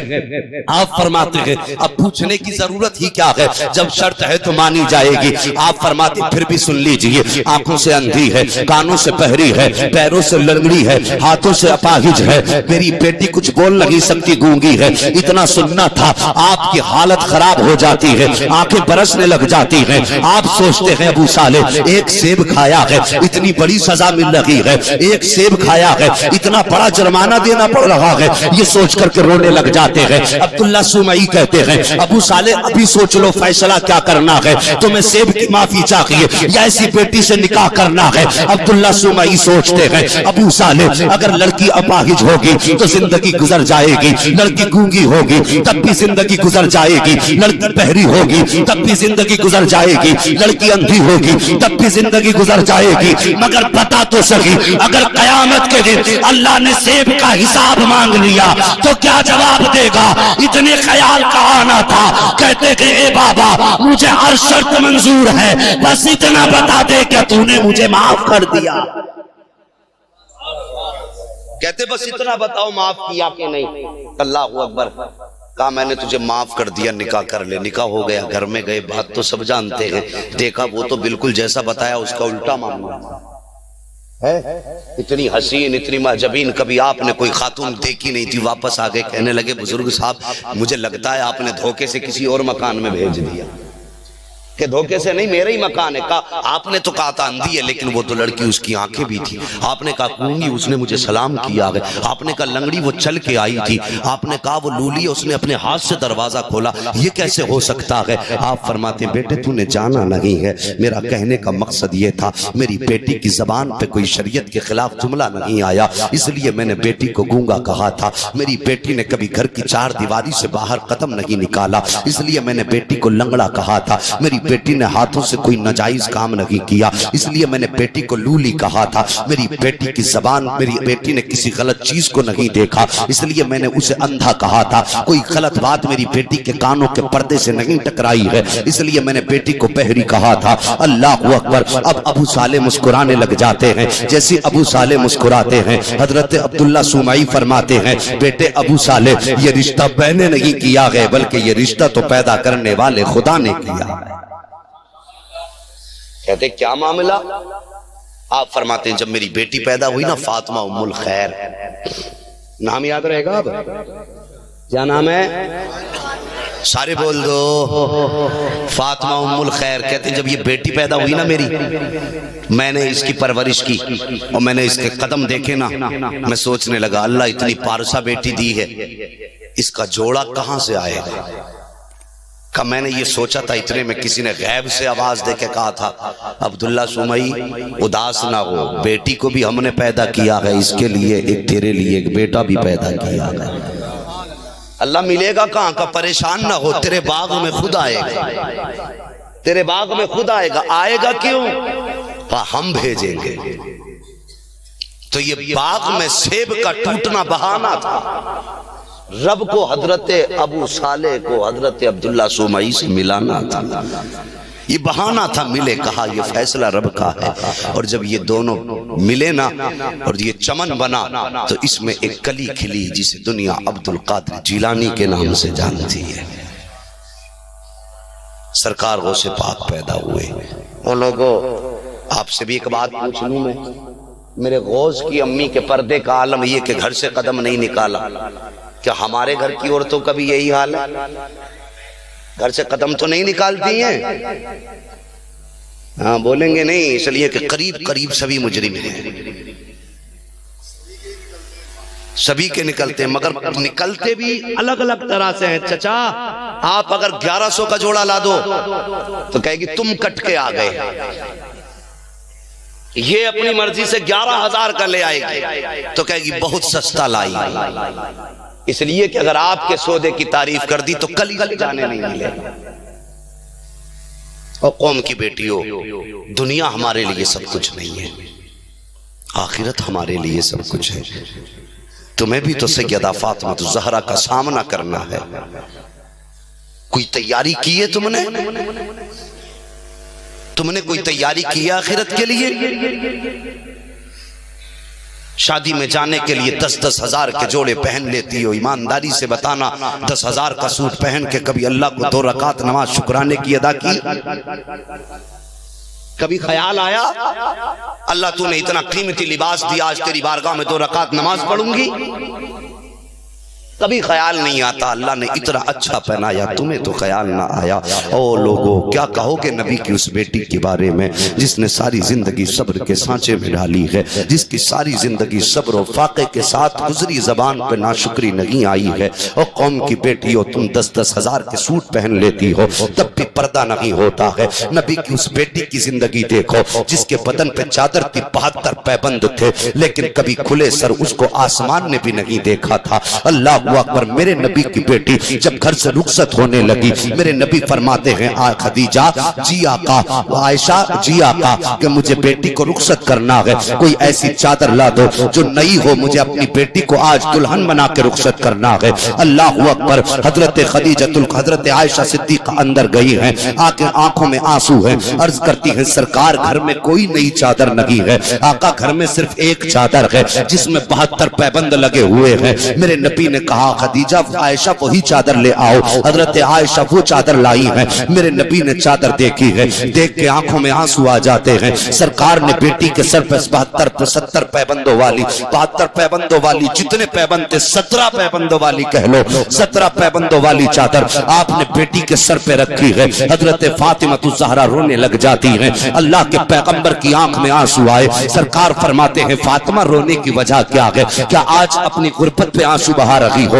آپ فرماتے ہیں اب پوچھنے کی ضرورت ہی کیا ہے, جب شرط ہے تو مانی جائے گی. آپ فرماتے پھر بھی سن لیجئے, آنکھوں سے اندھی ہے, کانوں سے بہری ہے, پیروں سے لنگڑی ہے, ہاتھوں سے اپاہج ہے, میری بیٹی کچھ بول نہیں سکتی, گونگی ہے. اتنا سننا تھا, آپ کی حالت خراب ہو جاتی ہے, آنکھیں برسنے لگ جاتی ہیں. آپ سوچتے ہیں ابو صالح ایک سیب کھایا ہے اتنی بڑی سزا مل رہی ہے, ایک سیب کھایا ہے اتنا بڑا جرمانہ دینا پڑ رہا ہے. یہ سوچ کر کے رونے لگ جاتے ہیں. عبداللہ سومئی کہتے ہیں ابو صالح ابھی سوچ لو فیصلہ کیا کرنا ہے, تمہیں سیب کی معافی چاہیے یا ایسی بیٹی سے نکاح کرنا ہے؟ عبداللہ سومئی سوچتے ہیں ابو صالح اگر لڑکی اپاہج ہوگی تو زندگی گزر جائے گی, لڑکی گونگی ہوگی تب بھی زندگی گزر جائے گی, لڑکی بہری ہوگی تب بھی زندگی گزر جائے گی, لڑکی اندھی ہوگی تب بھی زندگی گزر جائے گی. مگر پتا تو صحیح اگر قیامت کے دن اللہ نے سیب کا حساب مانگ لیا تو کیا جواب دے گا؟ اتنے خیال کا آنا تھا. کہتے کہ اے بابا مجھے ہر شرط منظور ہے, بس اتنا بتا دے کہ تو نے مجھے معاف کر دیا. کہتے بس اتنا بتاؤ معاف کیا کہ نہیں. اللہ اکبر, کہا میں نے تجھے معاف کر دیا, نکاح کر لے. نکاح ہو گیا, گھر میں گئے, بات تو سب جانتے ہیں. دیکھا وہ تو بالکل جیسا بتایا اس کا الٹا معاملہ ہے. اتنی حسین اتنی معجبین کبھی آپ نے کوئی خاتون دیکھی نہیں تھی. واپس آگے کہنے لگے بزرگ صاحب مجھے لگتا ہے آپ نے دھوکے سے کسی اور مکان میں بھیج دیا. کہ دھوکے سے نہیں, میرا ہی مکان ہے. کہا آپ نے تو کہا تھا اندھی ہے, لیکن وہ تو لڑکی اس کی آنکھیں بھی تھی. آپ نے کہا گونگی, اس نے مجھے سلام کیا ہے. آپ نے کہا لنگڑی, وہ چل کے آئی تھی. آپ نے کہا وہ لولی, اس نے اپنے ہاتھ سے دروازہ کھولا. یہ کیسے ہو سکتا ہے؟ آپ فرماتے ہیں بیٹے تو نے جانا نہیں ہے, میرا کہنے کا مقصد یہ تھا میری بیٹی کی زبان پہ کوئی شریعت کے خلاف جملہ نہیں آیا, اس لیے میں نے بیٹی کو گونگا کہا تھا. میری بیٹی نے کبھی گھر کی 4 دیواری سے باہر قدم نہیں نکالا, اس لیے میں نے بیٹی کو لنگڑا کہا تھا. میری بیٹی نے ہاتھوں سے کوئی ناجائز کام نہیں کیا, اس لیے میں نے بیٹی کو لولی کہا تھا. میری بیٹی کی زبان, میری بیٹی نے کسی غلط چیز کو نہیں دیکھا, اس لیے میں نے اسے اندھا کہا تھا. کوئی غلط بات میری بیٹی کے کانوں کے پردے سے نہیں ٹکرائی ہے, اس لیے میں نے بیٹی کو بہری کہا تھا. اللہ اکبر. اب ابو صالح مسکرانے لگ جاتے ہیں. جیسے ابو صالح مسکراتے ہیں حضرت عبداللہ سومئی فرماتے ہیں بیٹے ابو صالح یہ رشتہ میں نے نہیں کیا ہے, بلکہ یہ رشتہ تو پیدا کرنے والے خدا نے کیا ہے. کہتے کیا معاملہ؟ آپ فرماتے ہیں جب میری بیٹی پیدا ہوئی نا, فاطمہ ام الخیر, نام یاد رہے گا اب کیا نام ہے؟ سارے بول دو, فاطمہ ام الخیر. کہتے ہیں جب یہ بیٹی پیدا ہوئی نا میری, میں نے اس کی پرورش کی اور میں نے اس کے قدم دیکھے نا, میں سوچنے لگا اللہ اتنی پارسا بیٹی دی ہے, اس کا جوڑا کہاں سے آئے گا. کہ میں نے یہ سوچا تھا اتنے میں کسی نے غیب سے آواز دے کے کہا تھا عبداللہ سومئی اداس نہ ہو, بیٹی کو بھی ہم نے پیدا کیا ہے, اس کے لیے ایک تیرے لیے ایک بیٹا بھی پیدا کیا ہے. اللہ ملے گا کہاں کا, پریشان نہ ہو, تیرے باغ میں خود آئے گا, تیرے باغ میں خود آئے گا. آئے گا کیوں؟ ہم بھیجیں گے. تو یہ باغ میں سیب کا ٹوٹنا بہانہ تھا. رب کو حضرت ابو صالح کو حضرت عبداللہ سومئی سے ملانا تھا, یہ بہانہ تھا. ملے, کہا یہ فیصلہ رب کا ہے. اور جب یہ دونوں ملے نا اور یہ چمن بنا تو اس میں ایک کلی کھلی جسے دنیا عبد القادر جیلانی کے نام سے جانتی ہے. سرکار غوث پاک پیدا ہوئے. وہ لوگوں آپ سے بھی ایک بات پوچھ لوں میں, میرے غوث کی امی کے پردے کا عالم یہ کہ گھر سے قدم نہیں نکالا, کیا ہمارے گھر کی عورتوں کا بھی یہی حال ہے؟ گھر سے قدم تو نہیں نکالتی ہیں؟ ہاں بولیں گے نہیں, اس لیے کہ قریب قریب سبھی مجرم ہیں. سبھی کے نکلتے ہیں، مگر نکلتے بھی الگ الگ طرح سے ہیں۔ چچا آپ اگر 1100 کا جوڑا لا دو تو کہے گی تم کٹ کے آ گئے، یہ اپنی مرضی سے 11,000 کا لے آئے گی تو کہے گی بہت سستا لائی، اس لیے کہ اگر آپ کے سودے کی تعریف کر دی تو کلی جانے نہیں ملے۔ اور قوم کی بیٹیوں، دنیا ہمارے لیے سب کچھ نہیں ہے، آخرت ہمارے لیے سب کچھ ہے۔ تمہیں بھی تو سیدہ فاطمہ الزہرا کا سامنا کرنا ہے۔ کوئی تیاری کی ہے تم نے کوئی تیاری کی ہے آخرت کے لیے؟ شادی میں جانے کے لیے 10-10 ہزار کے جوڑے پہن لیتی ہو، ایمانداری سے بتانا 10 ہزار کا سوٹ پہن کے کبھی اللہ کو 2 رکعت نماز شکرانے کی ادا کی؟ کبھی خیال آیا اللہ تو نے اتنا قیمتی لباس دیا، آج تیری بارگاہ میں 2 رکعت نماز پڑھوں گی؟ کبھی خیال نہیں آتا۔ اللہ نے اتنا اچھا پہنایا، تمہیں تو خیال نہ آیا۔ او لوگوں، کیا کہو گے نبی کی اس بیٹی کے بارے میں جس نے ساری زندگی صبر کے سانچے میں ڈالی ہے، جس کی ساری زندگی صبر و فاقے کے ساتھ گزری، زبان پہ ناشکری نہیں آئی ہے۔ اور قوم کی بیٹی ہو، تم 10-10 ہزار کے سوٹ پہن لیتی ہو تب بھی پردہ نہیں ہوتا ہے۔ نبی کی اس بیٹی کی زندگی دیکھو جس کے بدن پہ چادر تھی، 72 پیبند تھے، لیکن کبھی کھلے سر اس کو آسمان نے بھی نہیں دیکھا تھا۔ اللہ اکبر۔ میرے نبی کی بیٹی جب گھر سے رخصت ہونے لگی، میرے نبی فرماتے ہیں خدیجہ جی آقا، عائشہ جی آقا، کہ مجھے بیٹی کو رخصت کرنا ہے، کوئی ایسی چادر لا دو جو نئی ہو، مجھے اپنی بیٹی کو آج دلہن بنا کے رخصت کرنا ہے۔ اللہ اکبر۔ حضرت خدیجہ حضرت عائشہ صدیقہ اندر گئی ہیں، آنکھوں میں آنسو ہیں، عرض کرتی ہیں سرکار گھر میں کوئی نئی چادر نہیں ہے، آقا گھر میں صرف ایک چادر ہے جس میں 72 پیبند لگے ہوئے ہیں۔ میرے نبی نے کہا خدیجہ عائشہ وہی چادر لے آؤ۔ حضرت عائشہ وہ چادر لائی ہیں، میرے نبی نے چادر دیکھی ہے، دیکھ کے آنکھوں میں آنسو آ جاتے ہیں۔ سرکار نے بیٹی کے سر پہ 72 پیبندوں والی، 72 پیبندوں والی جتنے پیبند تھے 17 پیبندوں والی کہہ لو، 17 پیبندوں والی چادر آپ نے بیٹی کے سر پہ رکھی ہے۔ حضرت فاطمہ الزہرا رونے لگ جاتی ہیں۔ اللہ کے پیغمبر کی آنکھ میں آنسو آئے، سرکار فرماتے ہیں فاطمہ رونے کی وجہ کیا ہے؟ کیا آج اپنی غربت پہ آنسو بہا رہی ہو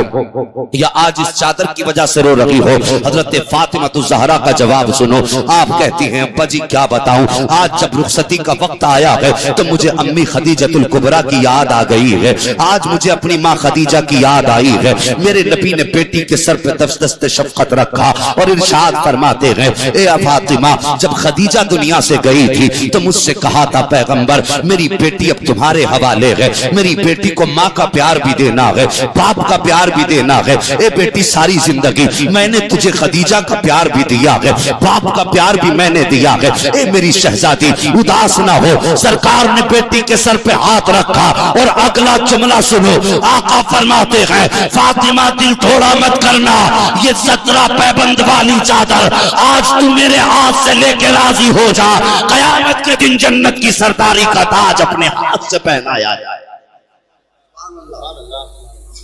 یا آج اس چادر کی وجہ سے رو رہی ہو؟ حضرت فاطمہ الزہرا کا جواب سنو، آپ کہتی ہیں ابا جی کیا بتاؤں، آج جب رخصتی کا وقت آیا ہے تو مجھے امی خدیجہ الکبریٰ کی یاد آ گئی ہے، آج مجھے اپنی ماں خدیجہ کی یاد آئی ہے۔ میرے نبی نے بیٹی کے سر پہ دست شفقت رکھا اور ارشاد فرماتے ہیں اے فاطمہ، جب خدیجہ دنیا سے گئی تھی تو مجھ سے کہا تھا پیغمبر میری بیٹی اب تمہارے حوالے ہے، میری بیٹی کو ماں کا پیار بھی دینا ہے، باپ کا پیار بھی دینا ہے۔ اے بیٹی ساری زندگی میں نے تجھے خدیجہ کا پیار بھی دیا ہے، باپ کا پیار بھی میں نے دیا ہے، اے میری شہزادی اداس نہ ہو۔ سرکار نے بیٹی کے سر پہ ہاتھ رکھا اور اگلا جملہ سنو، آقا فرماتے ہیں فاطمہ دل تھوڑا مت کرنا، یہ 17 پیبند والی چادر آج تو میرے ہاتھ سے لے کے راضی ہو جا، قیامت کے دن جنت کی سرداری کا تاج اپنے ہاتھ سے پہنایا جائے۔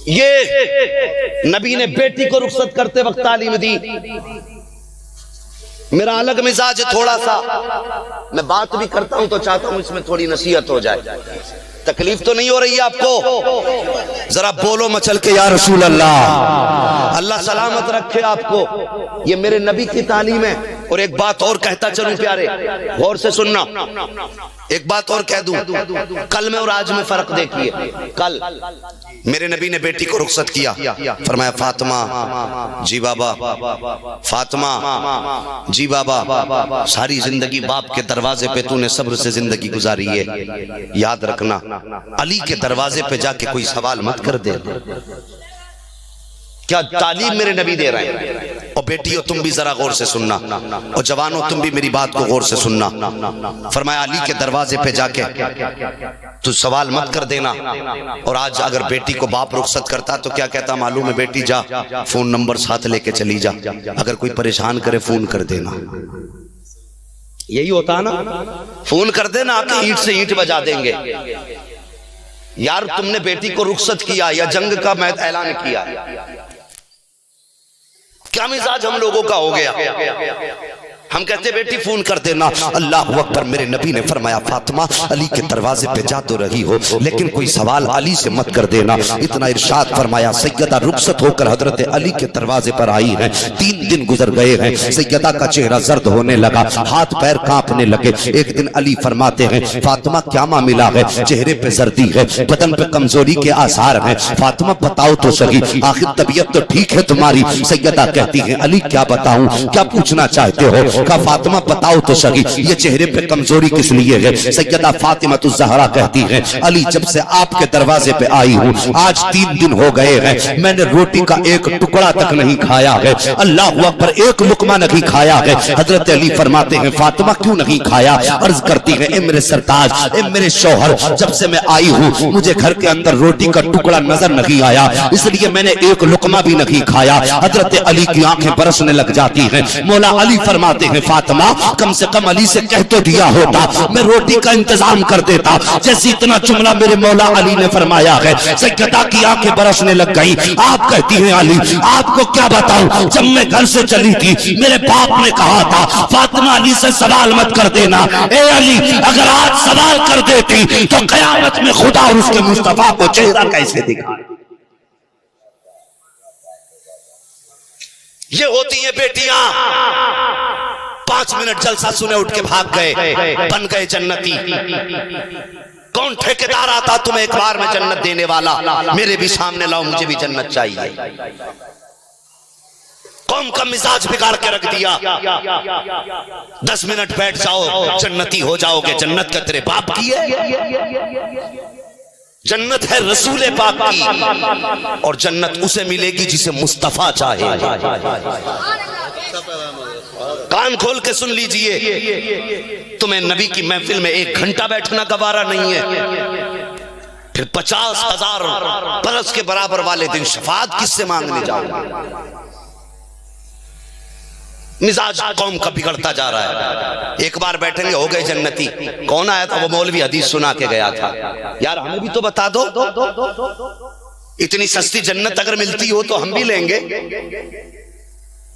یہ نبی نے بیٹی کو رخصت کرتے وقت تعلیم دی۔ میرا الگ مزاج ہے تھوڑا سا، میں بات بھی کرتا ہوں تو چاہتا ہوں اس میں تھوڑی نصیحت ہو جائے۔ تکلیف تو نہیں ہو رہی ہے آپ کو؟ ذرا بولو مچل کے یا رسول اللہ، اللہ سلامت رکھے آپ کو۔ یہ میرے نبی کی تعلیم ہے۔ اور ایک بات اور کہتا چلوں پیارے، غور سے سننا، ایک بات اور کہہ دوں، کل میں اور آج میں فرق دیکھیے۔ کل میرے نبی نے بیٹی کو رخصت کیا، فرمایا فاطمہ جی بابا، فاطمہ جی بابا، ساری زندگی باپ کے دروازے پہ تو نے صبر سے زندگی گزاری ہے، یاد رکھنا علی کے دروازے پہ جا کے کوئی سوال مت کر دے۔ کیا تعلیم میرے نبی دے رہے ہیں۔ اور بیٹیوں تم بھی ذرا غور سے سننا، اور جوانوں تم بھی میری بات کو غور سے سننا۔ فرمایا علی کے دروازے پہ جا کے تو سوال مت کر دینا۔ اور آج اگر بیٹی کو باپ رخصت کرتا تو کیا کہتا معلوم ہے؟ بیٹی جا فون نمبر ساتھ لے کے چلی جا، اگر کوئی پریشان کرے فون کر دینا۔ یہی ہوتا نا، فون کر دینا، آ کے اینٹ سے اینٹ بجا دیں گے۔ یار تم نے بیٹی کو رخصت کیا یا جنگ کا اعلان کیا، کیا مزاج ہم لوگوں کا ہو گیا؟ ہم کہتے بیٹی فون کر دینا، اللہ اکبر، میرے نبی نے فرمایا فاطمہ علی کے دروازے پہ جا تو رہی ہو لیکن کوئی سوال علی سے مت کر دینا۔ اتنا ارشاد فرمایا، سیدہ رخصت ہو کر حضرت علی کے دروازے پر آئی ہیں، 3 دن گزر گئے ہیں، سیدہ کا چہرہ زرد ہونے لگا، ہاتھ پیر کانپنے لگے۔ ایک دن علی فرماتے ہیں فاطمہ کیا معاملہ ہے، چہرے پہ زردی ہے، بدن پہ کمزوری کے آثار ہیں، فاطمہ بتاؤ تو صحیح، آخر طبیعت تو ٹھیک ہے تمہاری؟ سیدہ کہتی ہیں علی کیا بتاؤں، کیا پوچھنا چاہتے ہو؟ کہا فاطمہ بتاؤ تو صحیح، یہ چہرے پہ کمزوری کس لیے ہے؟ سیدہ فاطمہ الزہرا کہتی ہیں علی جب سے آپ کے دروازے پہ آئی ہوں آج 3 دن ہو گئے ہیں، میں نے روٹی کا ایک ٹکڑا تک نہیں کھایا ہے، اللہ اکبر، ایک لقمہ نہیں کھایا ہے۔ حضرت علی فرماتے ہیں فاطمہ کیوں نہیں کھایا؟ عرض کرتی ہے اے میرے سرتاج، اے میرے شوہر، جب سے میں آئی ہوں مجھے گھر کے اندر روٹی کا ٹکڑا نظر نہیں آیا، اس لیے میں نے ایک لقمہ بھی نہیں کھایا۔ حضرت علی کی آنکھیں برسنے لگ جاتی ہیں۔ مولا علی فرماتے ہیں فاطمہ کم سے کم علی سے کہہ تو دیا ہوتا، میں روٹی کا انتظام کر دیتا۔ جیسی اتنا جملہ میرے مولا علی نے فرمایا ہے، سیدہ کی آنکھیں برسنے لگ گئی۔ آپ کہتی ہیں علی آپ کو کیا بتاؤں، جب میں گھر سے چلی تھی میرے باپ نے کہا تھا فاطمہ علی سے سوال مت کر دینا۔ اے علی اگر آج سوال کر دیتی تو قیامت میں خدا اور اس کے مصطفیٰ کو چہرہ کیسے دکھائے؟ یہ ہوتی ہیں بیٹیاں، 5 منٹ جلسہ سنے اٹھ کے بھاگ گئے، بن گئے جنتی۔ کون ٹھیکیدار آتا تمہیں ایک بار میں جنت دینے والا؟ میرے بھی سامنے لاؤ، مجھے بھی جنت چاہیے۔ قوم کا مزاج بگاڑ کے رکھ دیا، 10 منٹ بیٹھ جاؤ جنتی ہو جاؤ گے۔ جنت کا تیرے باپ کی ہے؟ جنت ہے رسول پاک کی، اور جنت اسے ملے گی جسے مصطفیٰ چاہے۔ کان کھول کے سن لیجئے، تمہیں نبی کی محفل میں 1 گھنٹہ بیٹھنا گوارا نہیں ہے، پھر 50,000 برس کے برابر والے دن شفاعت کس سے مانگنے جاؤ؟ مزاج قوم کا بگڑتا جا رہا ہے۔ ایک بار بیٹھیں گے ہو گئے جنتی۔ کون آیا تھا؟ وہ مولوی حدیث سنا کے گیا تھا، یار ہمیں بھی تو بتا دو، اتنی سستی جنت اگر ملتی ہو تو ہم بھی لیں گے۔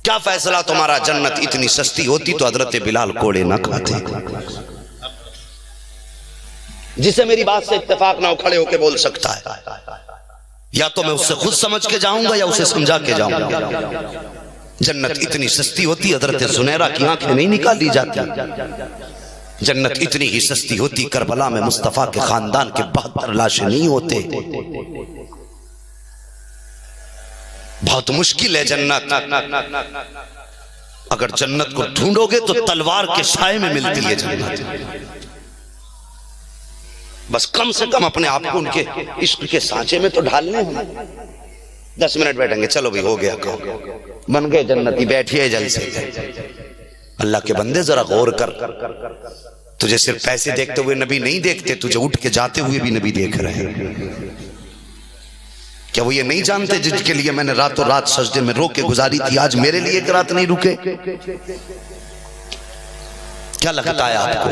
کیا فیصلہ تمہارا؟ جنت اتنی سستی ہوتی تو حضرت بلال کوڑے نہ کھاتے۔ جسے میری بات سے اتفاق نہ ہو کھڑے ہو کے بول سکتا ہے، یا تو میں اس سے خود سمجھ کے جاؤں گا یا اسے سمجھا کے جاؤں گا۔ جنت اتنی سستی ہوتی حضرت زنیرہ کی آنکھیں نہیں نکالی جاتی۔ جنت اتنی ہی سستی ہوتی کربلا میں مصطفیٰ کے خاندان کے 72 لاشیں نہیں ہوتے۔ بہت مشکل ہے جنت، اگر جنت کو ڈھونڈو گے تو تلوار کے سائے میں ملتی ہے جنت۔ بس کم سے کم اپنے آپ کو ان کے عشق کے سانچے میں تو ڈھالنے ہیں۔ 10 منٹ بیٹھیں گے، چلو بھی ہو گیا، بن گئے جنتی، بیٹھیے جلسے۔ اللہ کے بندے ذرا غور کر، تجھے صرف پیسے دیکھتے ہوئے نبی نہیں دیکھتے، تجھے اٹھ کے جاتے ہوئے بھی نبی دیکھ رہے ہیں۔ کیا وہ یہ نہیں جانتے جن کے لیے میں نے راتوں رات سجدے میں رو کے گزاری تھی آج میرے لیے ایک رات نہیں رکے؟ کیا لگتا ہے آپ کو؟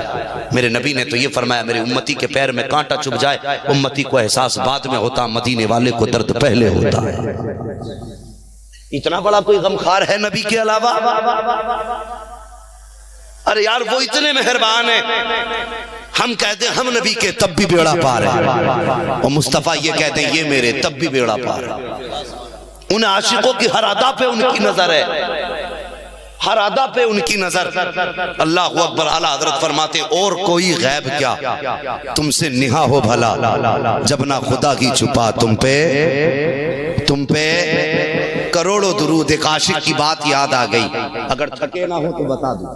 میرے نبی نے تو یہ فرمایا میرے امتی کے پیر میں کانٹا چبھ جائے امتی کو احساس بعد میں ہوتا، مدینے والے کو درد پہلے ہوتا ہے۔ اتنا بڑا کوئی غمخوار ہے نبی کے علاوہ؟ ارے یار وہ اتنے مہربان ہیں، ہم کہتے ہیں ہم نبی کے تب بھی بیڑا پار ہیں، اور مصطفیٰ یہ کہتے ہیں یہ میرے تب بھی بیڑا پار ہیں۔ ان عاشقوں کی ہر ادا پہ ان کی نظر ہے، ہر ادا پہ ان کی نظر۔ اللہ اکبر، اعلیٰ حضرت فرماتے اور کوئی غیب کیا تم سے نہا ہو بھلا، جب نہ خدا کی چھپا تم پہ کروڑوں درود۔ ایک عاشق کی بات یاد آ گئی، اگر تھکے نہ ہو تو بتا دوں،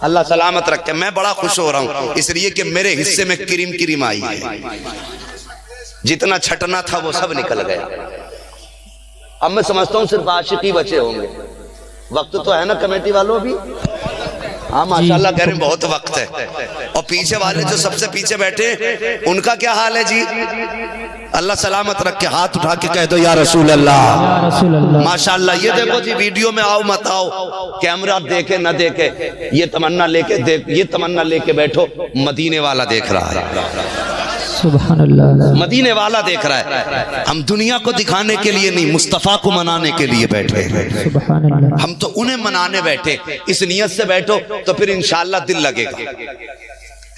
اللہ سلامت رکھے۔ میں بڑا خوش ہو رہا ہوں اس لیے کہ میرے حصے میں کریم آئی ہے، جتنا چھٹنا تھا وہ سب نکل گیا۔ اب میں سمجھتا ہوں صرف عاشق ہی بچے ہوں گے۔ وقت تو ہے نا کمیٹی والوں بھی؟ ہاں ماشاءاللہ کہہ رہے ہیں بہت وقت ہے۔ اور پیچھے والے جو سب سے پیچھے بیٹھے ان کا کیا حال ہے جی؟ اللہ سلامت رکھ کے ہاتھ اٹھا کے کہہ دو یا رسول اللہ۔ ماشاءاللہ یہ دیکھو جی، ویڈیو میں آؤ مت آؤ، کیمرہ دیکھے نہ دیکھے، یہ تمنا لے کے بیٹھو، مدینے والا دیکھ رہا ہے۔ سبحان اللہ، مدینے والا دیکھ رہا ہے. ہم دنیا کو دکھانے کے لیے نہیں، مصطفیٰ کو منانے کے لیے بیٹھے ہیں. سبحان اللہ، ہم تو انہیں منانے بیٹھے. اس نیت سے بیٹھو تو پھر انشاءاللہ دل لگے گا.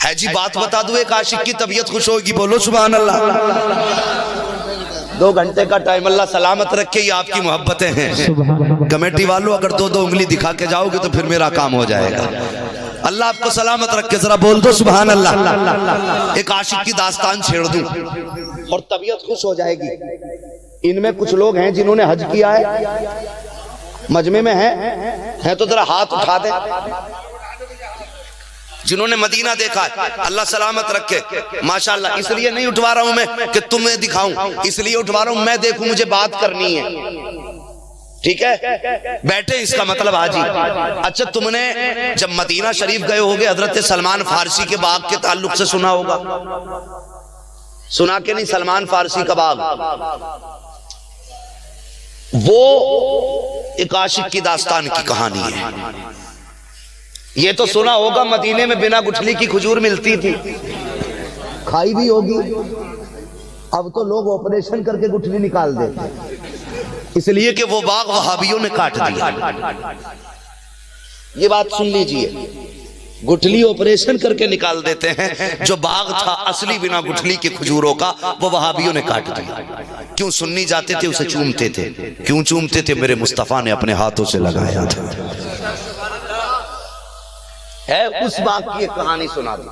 ہے جی بات بتا دو، ایک عاشق کی طبیعت خوش ہوگی، بولو سبحان اللہ. 2 گھنٹے کا ٹائم، اللہ سلامت رکھے. یہ آپ کی محبتیں ہیں. سبحان اللہ، کمیٹی والوں اگر 2 انگلی دکھا کے جاؤ گے تو پھر میرا کام ہو جائے گا. اللہ آپ کو سلامت رکھے. ذرا بول دو سبحان اللہ. ایک عاشق کی داستان چھیڑ دوں اور طبیعت خوش ہو جائے گی. ان میں کچھ لوگ ہیں جنہوں نے حج کیا ہے، مجمع میں ہیں تو ذرا ہاتھ اٹھا دیں. جنہوں نے مدینہ دیکھا ہے اللہ سلامت رکھے. ماشاءاللہ. اس لیے نہیں اٹھوا رہا ہوں میں کہ تمہیں دکھاؤں، اس لیے اٹھوا رہا ہوں میں دیکھوں، مجھے بات کرنی ہے. ٹھیک ہے، بیٹھے. اس کا مطلب حاجی. اچھا تم نے جب مدینہ شریف گئے ہوگے حضرت سلمان فارسی کے باغ کے تعلق سے سنا ہوگا. سنا کہ نہیں؟ سلمان فارسی کا باغ وہ ایک عاشق کی داستان کی کہانی ہے. یہ تو سنا ہوگا مدینے میں بنا گٹھلی کی کھجور ملتی تھی، کھائی بھی ہوگی. اب تو لوگ آپریشن کر کے گٹھلی نکال دیتے، اس لیے کہ وہ باغ وہابیوں نے کاٹ دیا. یہ بات سن لیجئے، گٹھلی آپریشن کر کے نکال دیتے ہیں. جو باغ تھا اصلی بنا گٹھلی کی کھجوروں کا وہ وہابیوں نے کاٹ دیا. کیوں؟ سننی جاتے تھے اسے چومتے تھے. کیوں چومتے تھے؟ میرے مصطفیٰ نے اپنے ہاتھوں سے لگایا تھا. ہے اس باغ کی ایک کہانی سنا دی.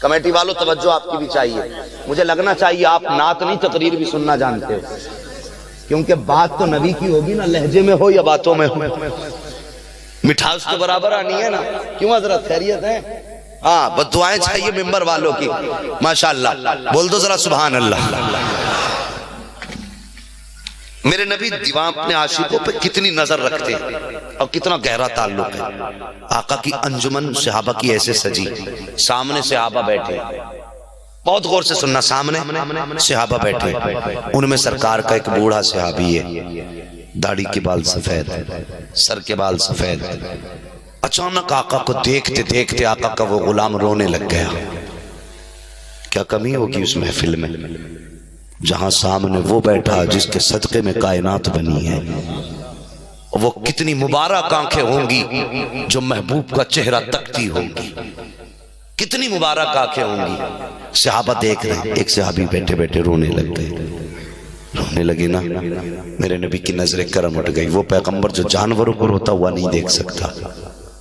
کمیٹی والوں توجہ آپ کی بھی چاہیے. مجھے لگنا چاہیے آپ نعت نہیں تقریر بھی سننا جانتے ہو، کیونکہ بات تو نبی کی ہوگی نا، لہجے میں ہو یا باتوں میں ہو. مٹھاس تو برابر آنی ہے نا. کیوں حضرت خیریت ہے؟ ہاں بس دعائیں چاہیے ممبر والوں کی. ماشاءاللہ. بول دو ذرا سبحان اللہ. میرے نبی دیوان اپنے عاشقوں پہ کتنی نظر رکھتے ہیں اور کتنا گہرا تعلق ہے. آقا کی انجمن صحابہ کی ایسے سجی، سامنے صحابہ بیٹھے. بہت غور سے سننا. سامنے صحابہ بیٹھے، ان میں سرکار کا ایک بوڑھا صحابی ہے، داڑھی کے بال سفید، سر کے بال سفید. اچانک آقا کو دیکھتے دیکھتے آقا کا وہ غلام رونے لگ گیا. کیا کمی ہوگی اس محفل میں جہاں سامنے وہ بیٹھا جس کے صدقے میں کائنات بنی ہے. وہ کتنی مبارک آنکھیں ہوں گی جو محبوب کا چہرہ تکتی ہوں گی. کتنی مبارک آنکھیں ہوں گی. صحابہ دیکھ رہے ہیں. ایک صحابی بیٹھے بیٹھے رونے لگ گئے. رونے لگے نا. میرے نبی کی نظر کرم اٹھ گئی. وہ پیغمبر جو جانوروں کو روتا ہوا نہیں دیکھ سکتا،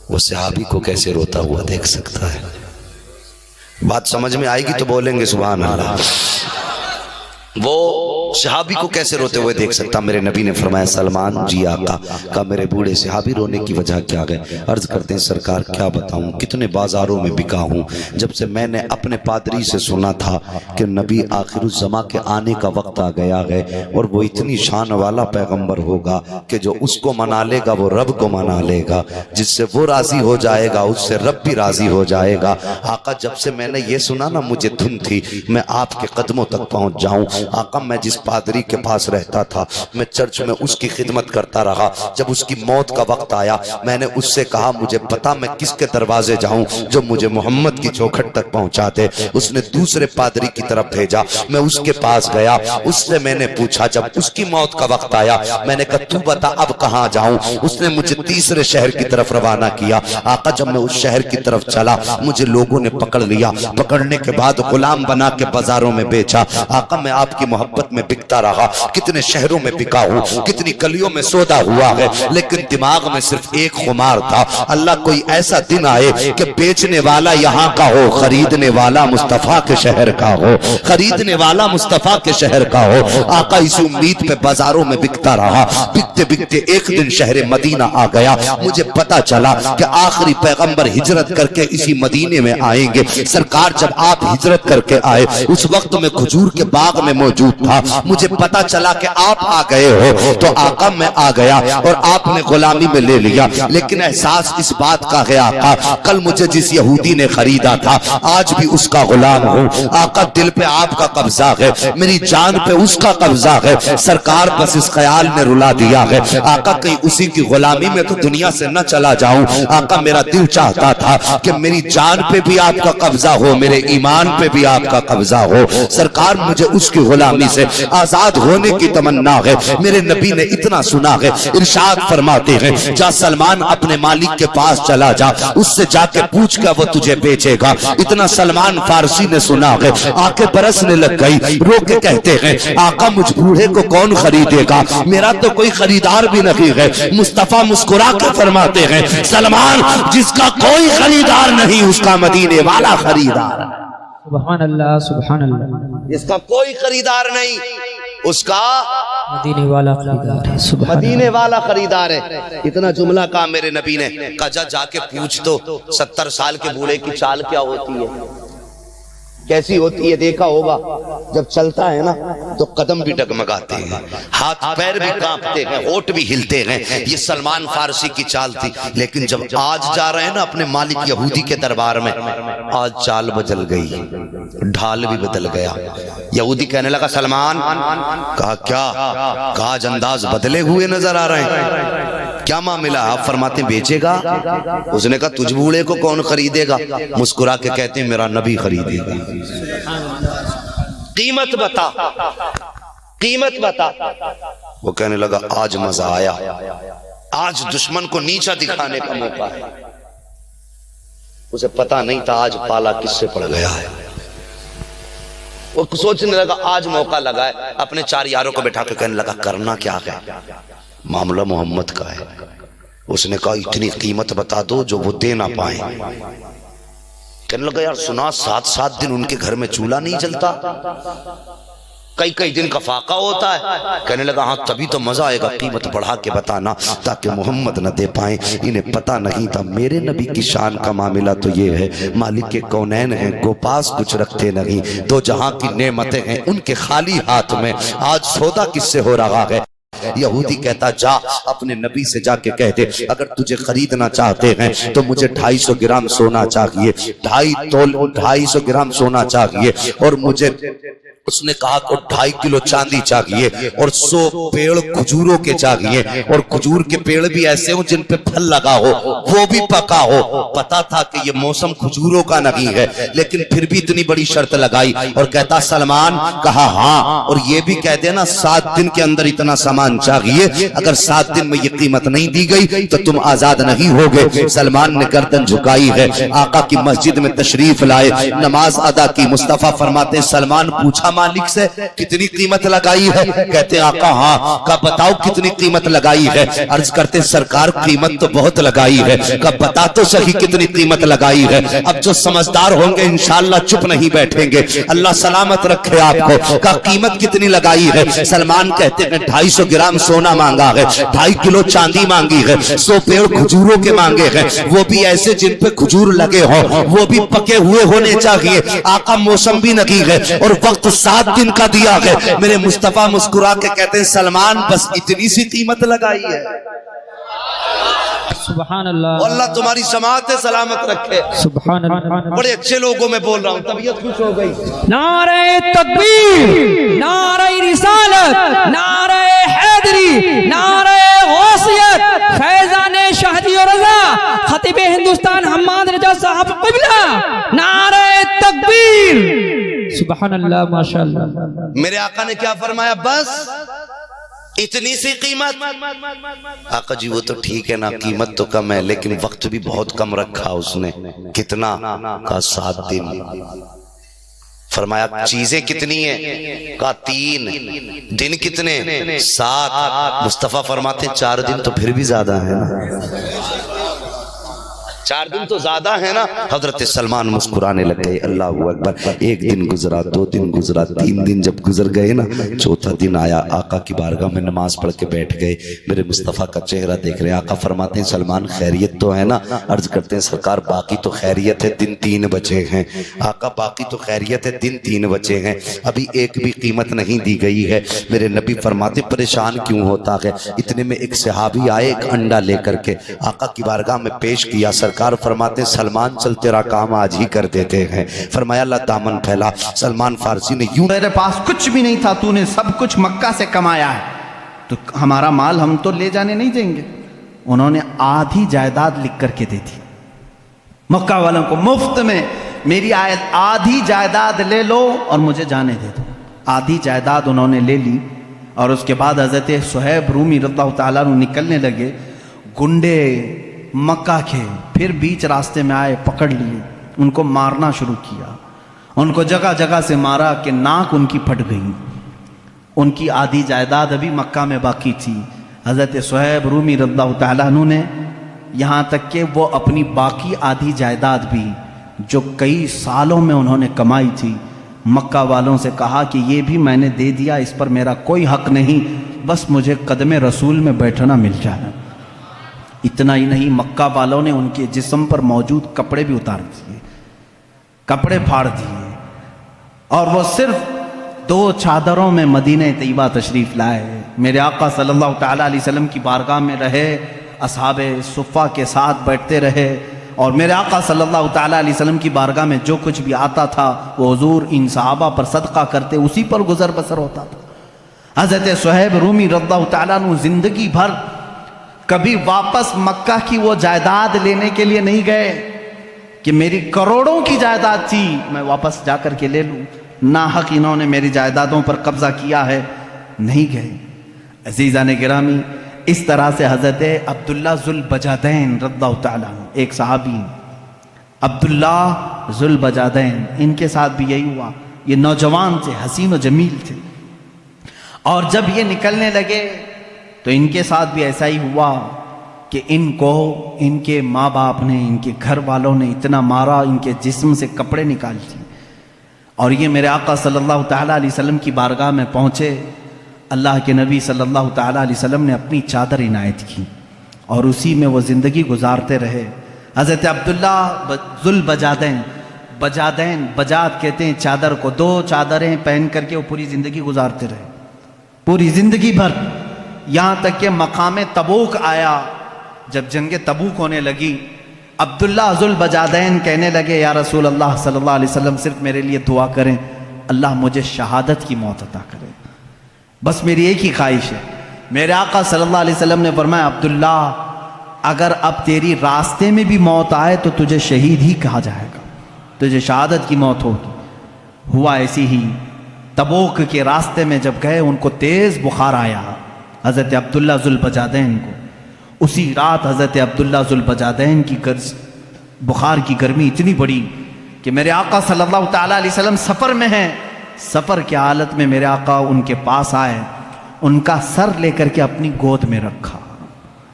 وہ صحابی کو کیسے روتا ہوا دیکھ سکتا ہے؟ بات سمجھ میں آئے گی تو بولیں گے سبحان اللہ. وہ صحابی کو کیسے روتے ہوئے دیکھ سکتا؟ میرے نبی نے فرمایا سلمان جی آقا کا میرے بوڑھے صحابی رونے کی وجہ کیا ہے؟ عرض کرتے ہیں سرکار کیا بتاؤں، کتنے بازاروں میں بکا ہوں. جب سے میں نے اپنے پادری سے سنا تھا کہ نبی آخر الزمان کے آنے کا وقت آ گیا ہے اور وہ اتنی شان والا پیغمبر ہوگا کہ جو اس کو منا لے گا وہ رب کو منا لے گا، جس سے وہ راضی ہو جائے گا اس سے رب بھی راضی ہو جائے گا. آقا جب سے میں نے یہ سنا نا مجھے دھن تھی میں آپ کے قدموں تک پہنچ جاؤں. آقا میں جس پادری کے پاس رہتا تھا میں چرچ میں اس کی خدمت کرتا رہا. جب اس کی موت کا وقت آیا میں نے اس سے کہا مجھے پتا میں کس کے دروازے جاؤں جو مجھے محمد کی چوکھٹ تک پہنچا دے. اس نے دوسرے پادری کی طرف بھیجا. میں اس کے پاس گیا. اس سے میں نے پوچھا جب اس کی موت کا وقت آیا میں نے کہا تو بتا اب کہاں جاؤں. اس نے مجھے تیسرے شہر کی طرف روانہ کیا. آقا جب میں اس شہر کی طرف چلا مجھے لوگوں نے پکڑ لیا. پکڑنے کے بعد غلام بنا کے بازاروں میں بیچا. آقا میں آپ کی محبت میں بکتا رہا. کتنے شہروں میں بکا ہوں, کتنی گلیوں میں سودا ہوا ہے, لیکن دماغ میں صرف ایک خمار تھا, اللہ کوئی ایسا دن آئے کہ بیچنے والا یہاں کا ہو, خریدنے والا مصطفیٰ کے شہر کا ہو, خریدنے والا مصطفیٰ کے شہر کا ہو. آقا اس امید پہ بازاروں میں بکتا رہا. بکتے بکتے ایک دن شہر مدینہ آ گیا. مجھے پتا چلا کہ آخری پیغمبر ہجرت کر کے اسی مدینے میں آئیں گے. سرکار جب آپ ہجرت کر کے آئے اس وقت میں کھجور کے باغ میں موجود تھا. مجھے پتا چلا کہ آپ آ گئے ہو تو آقا میں آ گیا اور آپ نے غلامی میں لے لیا. لیکن احساس اس بات کا ہے آقا کل مجھے جس یہودی نے خریدا تھا آج بھی اس کا غلام ہوں. آقا دل پہ آپ کا قبضہ ہے, میری جان پہ اس کا قبضہ ہے. سرکار بس اس خیال نے رلا دیا ہے آقا کہیں اسی کی غلامی میں تو دنیا سے نہ چلا جاؤں آقا میرا دل چاہتا تھا کہ میری جان پہ بھی آپ کا قبضہ ہو میرے ایمان پہ بھی آپ کا قبضہ ہو سرکار مجھے اس کی غلامی سے آزاد ہونے کی تمنا ہے میرے نبی نے اتنا سنا ہے ارشاد فرماتے ہیں جا سلمان اپنے مالک کے پاس چلا جا اس سے جا کے پوچھ کر وہ تجھے بیچے گا اتنا سلمان فارسی نے سنا ہے آنکھیں برسنے لگ گئی رو کے کہتے ہیں آقا مجھ بوڑھے کو کون خریدے گا میرا تو کوئی خریدار بھی نہیں ہے مصطفیٰ مسکرا کے فرماتے ہیں سلمان جس کا کوئی خریدار نہیں اس کا مدینے والا خریدار سبحان اللہ سبحان اللہ جس کا کوئی خریدار نہیں اس کا مدینے والا خریدار ہے سبحان مدینے والا خریدار ہے اتنا جملہ کہا میرے نبی نے کہا جا کے پوچھ تو 70 سال کے بوڑھے کی چال کیا ہوتی ہے کیسی ہوتی ہے دیکھا ہوگا جب چلتا ہے نا تو قدم بھی ڈگمگاتے ہیں ہاتھ پیر بھی کانپتے ہیں ہونٹ بھی ہلتے ہیں یہ سلمان فارسی کی چال تھی لیکن جب آج جا رہے ہیں نا اپنے مالک یہودی کے دربار میں آج چال بدل گئی ڈھال بھی بدل گیا یہودی کہنے لگا سلمان کہا کیا کہا آج انداز بدلے ہوئے نظر آ رہے ہیں کیا معاملہ آپ فرماتے بیچے گا اس نے کہا تجھ بوڑھے کو کون خریدے گا مسکرا کے کہتے ہیں میرا نبی خریدے گا قیمت بتا قیمت بتا وہ کہنے لگا آج مزہ آیا آج دشمن کو نیچا دکھانے کا موقع ہے اسے پتا نہیں تھا آج پالا کس سے پڑ گیا ہے وہ سوچنے لگا آج موقع لگا ہے اپنے 4 یاروں کو بٹھا کے کہنے لگا کرنا کیا ہے معاملہ محمد کا ہے اس نے کہا اتنی قیمت بتا دو جو وہ دے نہ پائیں کہنے لگا یار سنا 7 دن ان کے گھر میں چولہا نہیں جلتا کئی دن کا فاقہ ہوتا ہے کہنے لگا ہاں تبھی تو مزہ آئے گا قیمت بڑھا کے بتانا تاکہ محمد نہ دے پائیں انہیں پتہ نہیں تھا میرے نبی کی شان کا معاملہ تو یہ ہے مالک کے کونین ہیں کو پاس کچھ رکھتے نہیں 2 جہاں کی نعمتیں ہیں ان کے خالی ہاتھ میں آج سودا کس سے ہو رہا ہے یہودی کہتا جا اپنے نبی سے جا کے کہتے اگر تجھے خریدنا چاہتے ہیں تو مجھے 250 گرام سونا چاہیے 250 گرام سونا چاہیے اور مجھے اس نے کہا کہ 2.5 کلو چاندی چاہیے اور 100 پیڑ کھجوروں کے چاہیے اور کھجور کے پیڑ بھی ایسے ہوں جن پہ پھل لگا ہو وہ بھی پکا ہو پتا تھا کہ یہ موسم کھجوروں کا نہیں ہے لیکن پھر بھی اتنی بڑی شرط لگائی اور کہتا سلمان کہا ہاں اور یہ بھی کہہ دینا 7 دن کے اندر اتنا سامان چاہیے اگر 7 دن میں یہ قیمت نہیں دی گئی تو تم آزاد نہیں ہوگے سلمان نے گردن جھکائی ہے آقا کی مسجد میں تشریف لائے نماز ادا کی مصطفیٰ فرماتے ہیں سلمان پوچھا مالک سے کتنی قیمت لگائی ہے کہتے ہیں آقا ہاں کہا بتاؤ کتنی قیمت لگائی ہے عرض کرتے ہیں سرکار قیمت تو بہت لگائی ہے کہا بتا تو صحیح کتنی قیمت لگائی ہے اب جو سمجھدار ہوں گے انشاءاللہ چپ نہیں بیٹھیں گے اللہ سلامت رکھے آپ کو کہا قیمت کتنی لگائی ہے سلمان کہتے ہیں 250 گرام سونا مانگا ہے 2.5 کلو چاندی مانگی ہے 100 پیڑ کھجوروں کے مانگے ہیں وہ بھی ایسے جن پہ کھجور لگے ہوں وہ بھی پکے ہوئے ہونے چاہیے آقا موسم بھی نہیں ہے اور وقت 7 دن کا دیا ہے میرے مصطفیٰ مسکرا کے کہتے ہیں سلمان بس اتنی سی قیمت لگائی ہے سبحان اللہ اللہ تمہاری سماعت سلامت رکھے سبحان اللہ بڑے اچھے لوگوں میں بول رہا ہوں طبیعت خوش ہو گئی نعرہ تکبیر نعرہ رسالت نعرہ حیدری نعرہ غوثیت فیضان شہدی و رضا خطیب ہندوستان حماد رجا صاحب قبلہ نعرہ تکبیر سبحان اللہ ماشاءاللہ میرے آقا نے کیا فرمایا بس اتنی سی قیمت آقا جی وہ تو ٹھیک ہے نا قیمت تو کم ہے لیکن وقت بھی بہت کم رکھا اس نے کتنا کہا 7 دن فرمایا چیزیں کتنی ہیں کہا 3 دن کتنے 7 مصطفیٰ فرماتے 4 دن تو پھر بھی زیادہ ہے نا 4 دن تو زیادہ ہے نا حضرت سلمان مسکرانے لگ گئے اللہ اکبر 1 دن گزرا 2 دن گزرا 3 دن جب گزر گئے نا 4تھا دن آیا آقا کی بارگاہ میں نماز پڑھ کے بیٹھ گئے میرے مصطفیٰ کا چہرہ دیکھ رہے ہیں آقا فرماتے ہیں سلمان خیریت تو ہے نا عرض کرتے ہیں سرکار باقی تو خیریت ہے دن 3 بچے ہیں آقا باقی تو خیریت ہے دن 3 بچے ہیں ابھی ایک بھی قیمت نہیں دی گئی ہے میرے نبی فرماتے پریشان کیوں ہوتا ہے اتنے میں ایک صحابی آئے ایک انڈا لے کر کے آقا کی بارگاہ میں پیش کیا سرکار فرماتے سلمان چل تیرا کام آج ہی کر دیتے ہیں فرمایا اللہ دامن پھیلا سلمان فارسی نے یوں میرے پاس کچھ بھی نہیں تھا تو نے سب کچھ مکہ سے کمایا ہے تو ہمارا مال ہم تو لے جانے نہیں دیں گے. انہوں نے آدھی جائیداد لکھ کر کے دے دی مکہ والوں کو مفت میں. میری آدھی جائیداد لے لو اور مجھے جانے دے دو. آدھی جائیداد انہوں نے لے لی اور اس کے بعد حضرت صہیب رومی رضی اللہ تعالیٰ عنہ نکلنے لگے. گنڈے مکہ کے پھر بیچ راستے میں آئے, پکڑ لیے, ان کو مارنا شروع کیا. ان کو جگہ جگہ سے مارا کہ ناک ان کی پھٹ گئی. ان کی آدھی جائیداد ابھی مکہ میں باقی تھی. حضرت صہیب رومی رضی اللہ تعالیٰ عنہ نے یہاں تک کہ وہ اپنی باقی آدھی جائیداد بھی جو کئی سالوں میں انہوں نے کمائی تھی, مکہ والوں سے کہا کہ یہ بھی میں نے دے دیا, اس پر میرا کوئی حق نہیں, بس مجھے قدم رسول میں بیٹھنا مل جائے. اتنا ہی نہیں, مکہ والوں نے ان کے جسم پر موجود کپڑے بھی اتار دیے, کپڑے پھاڑ دیے, اور وہ صرف 2 چادروں میں مدینہ طیبہ تشریف لائے. میرے آقا صلی اللہ تعالیٰ علیہ وسلم کی بارگاہ میں رہے, اصحاب صفہ کے ساتھ بیٹھتے رہے, اور میرے آقا صلی اللہ تعالیٰ علیہ وسلم کی بارگاہ میں جو کچھ بھی آتا تھا وہ حضور ان صحابہ پر صدقہ کرتے, اسی پر گزر بسر ہوتا تھا. حضرت صہیب رومی رضی اللہ تعالیٰ عنہ زندگی بھر کبھی واپس مکہ کی وہ جائیداد لینے کے لیے نہیں گئے کہ میری کروڑوں کی جائیداد تھی میں واپس جا کر کے لے لوں, ناحق انہوں نے میری جائیدادوں پر قبضہ کیا ہے, نہیں گئے. عزیزان گرامی, اس طرح سے حضرت عبداللہ ذوالبجادین رضی اللہ تعالیٰ عنہ, ایک صحابی عبداللہ ذوالبجادین, ان کے ساتھ بھی یہی ہوا. یہ نوجوان تھے, حسین و جمیل تھے, اور جب یہ نکلنے لگے تو ان کے ساتھ بھی ایسا ہی ہوا کہ ان کو ان کے ماں باپ نے, ان کے گھر والوں نے اتنا مارا, ان کے جسم سے کپڑے نکال دیے. اور یہ میرے آقا صلی اللہ تعالیٰ علیہ وسلم کی بارگاہ میں پہنچے. اللہ کے نبی صلی اللہ تعالیٰ علیہ وسلم نے اپنی چادر عنایت کی اور اسی میں وہ زندگی گزارتے رہے. حضرت عبداللہ ذوالبجادین, بجادین, بجاد کہتے ہیں چادر کو, 2 چادریں پہن کر کے وہ پوری زندگی گزارتے رہے, پوری زندگی بھر, یہاں تک کہ مقام تبوک آیا. جب جنگ تبوک ہونے لگی, عبداللہ ذوالبجادین کہنے لگے یا رسول اللہ صلی اللہ علیہ وسلم صرف میرے لیے دعا کریں, اللہ مجھے شہادت کی موت عطا کرے, بس میری ایک ہی خواہش ہے. میرے آقا صلی اللہ علیہ وسلم نے فرمایا عبداللہ اگر اب تیری راستے میں بھی موت آئے تو تجھے شہید ہی کہا جائے گا, تجھے شہادت کی موت ہوگی. ہوا ایسی ہی, تبوک کے راستے میں جب گئے ان کو تیز بخار آیا حضرت عبداللہ ذوالبجادین کو. اسی رات حضرت عبداللہ ذوالبجادین کی بخار کی گرمی اتنی بڑی کہ میرے آقا صلی اللہ تعالیٰ علیہ وسلم سفر میں ہیں. سفر کی حالت میں میرے آقا ان کے پاس آئے, ان کا سر لے کر کے اپنی گود میں رکھا.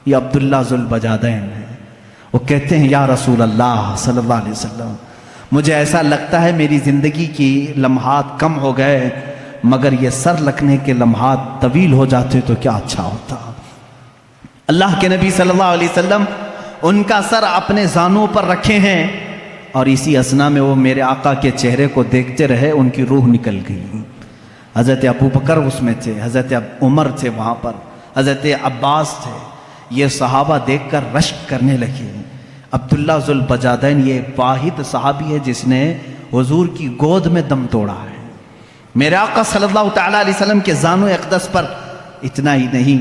یہ عبداللہ ذوالبجادین ہے. وہ کہتے ہیں یا رسول اللہ صلی اللہ علیہ وسلم مجھے ایسا لگتا ہے میری زندگی کی لمحات کم ہو گئے, مگر یہ سر رکھنے کے لمحات طویل ہو جاتے تو کیا اچھا ہوتا. اللہ کے نبی صلی اللہ علیہ وسلم ان کا سر اپنے زانوں پر رکھے ہیں, اور اسی اثنا میں وہ میرے آقا کے چہرے کو دیکھتے رہے, ان کی روح نکل گئی. حضرت ابو بکر اس میں تھے, حضرت عمر تھے وہاں پر, حضرت عباس تھے. یہ صحابہ دیکھ کر رشک کرنے لگے. عبداللہ ذوالبجادین یہ واحد صحابی ہے جس نے حضور کی گود میں دم توڑا ہے. میرے آقا صلی اللہ تعالیٰ علیہ وسلم کے زانو اقدس پر اتنا ہی نہیں,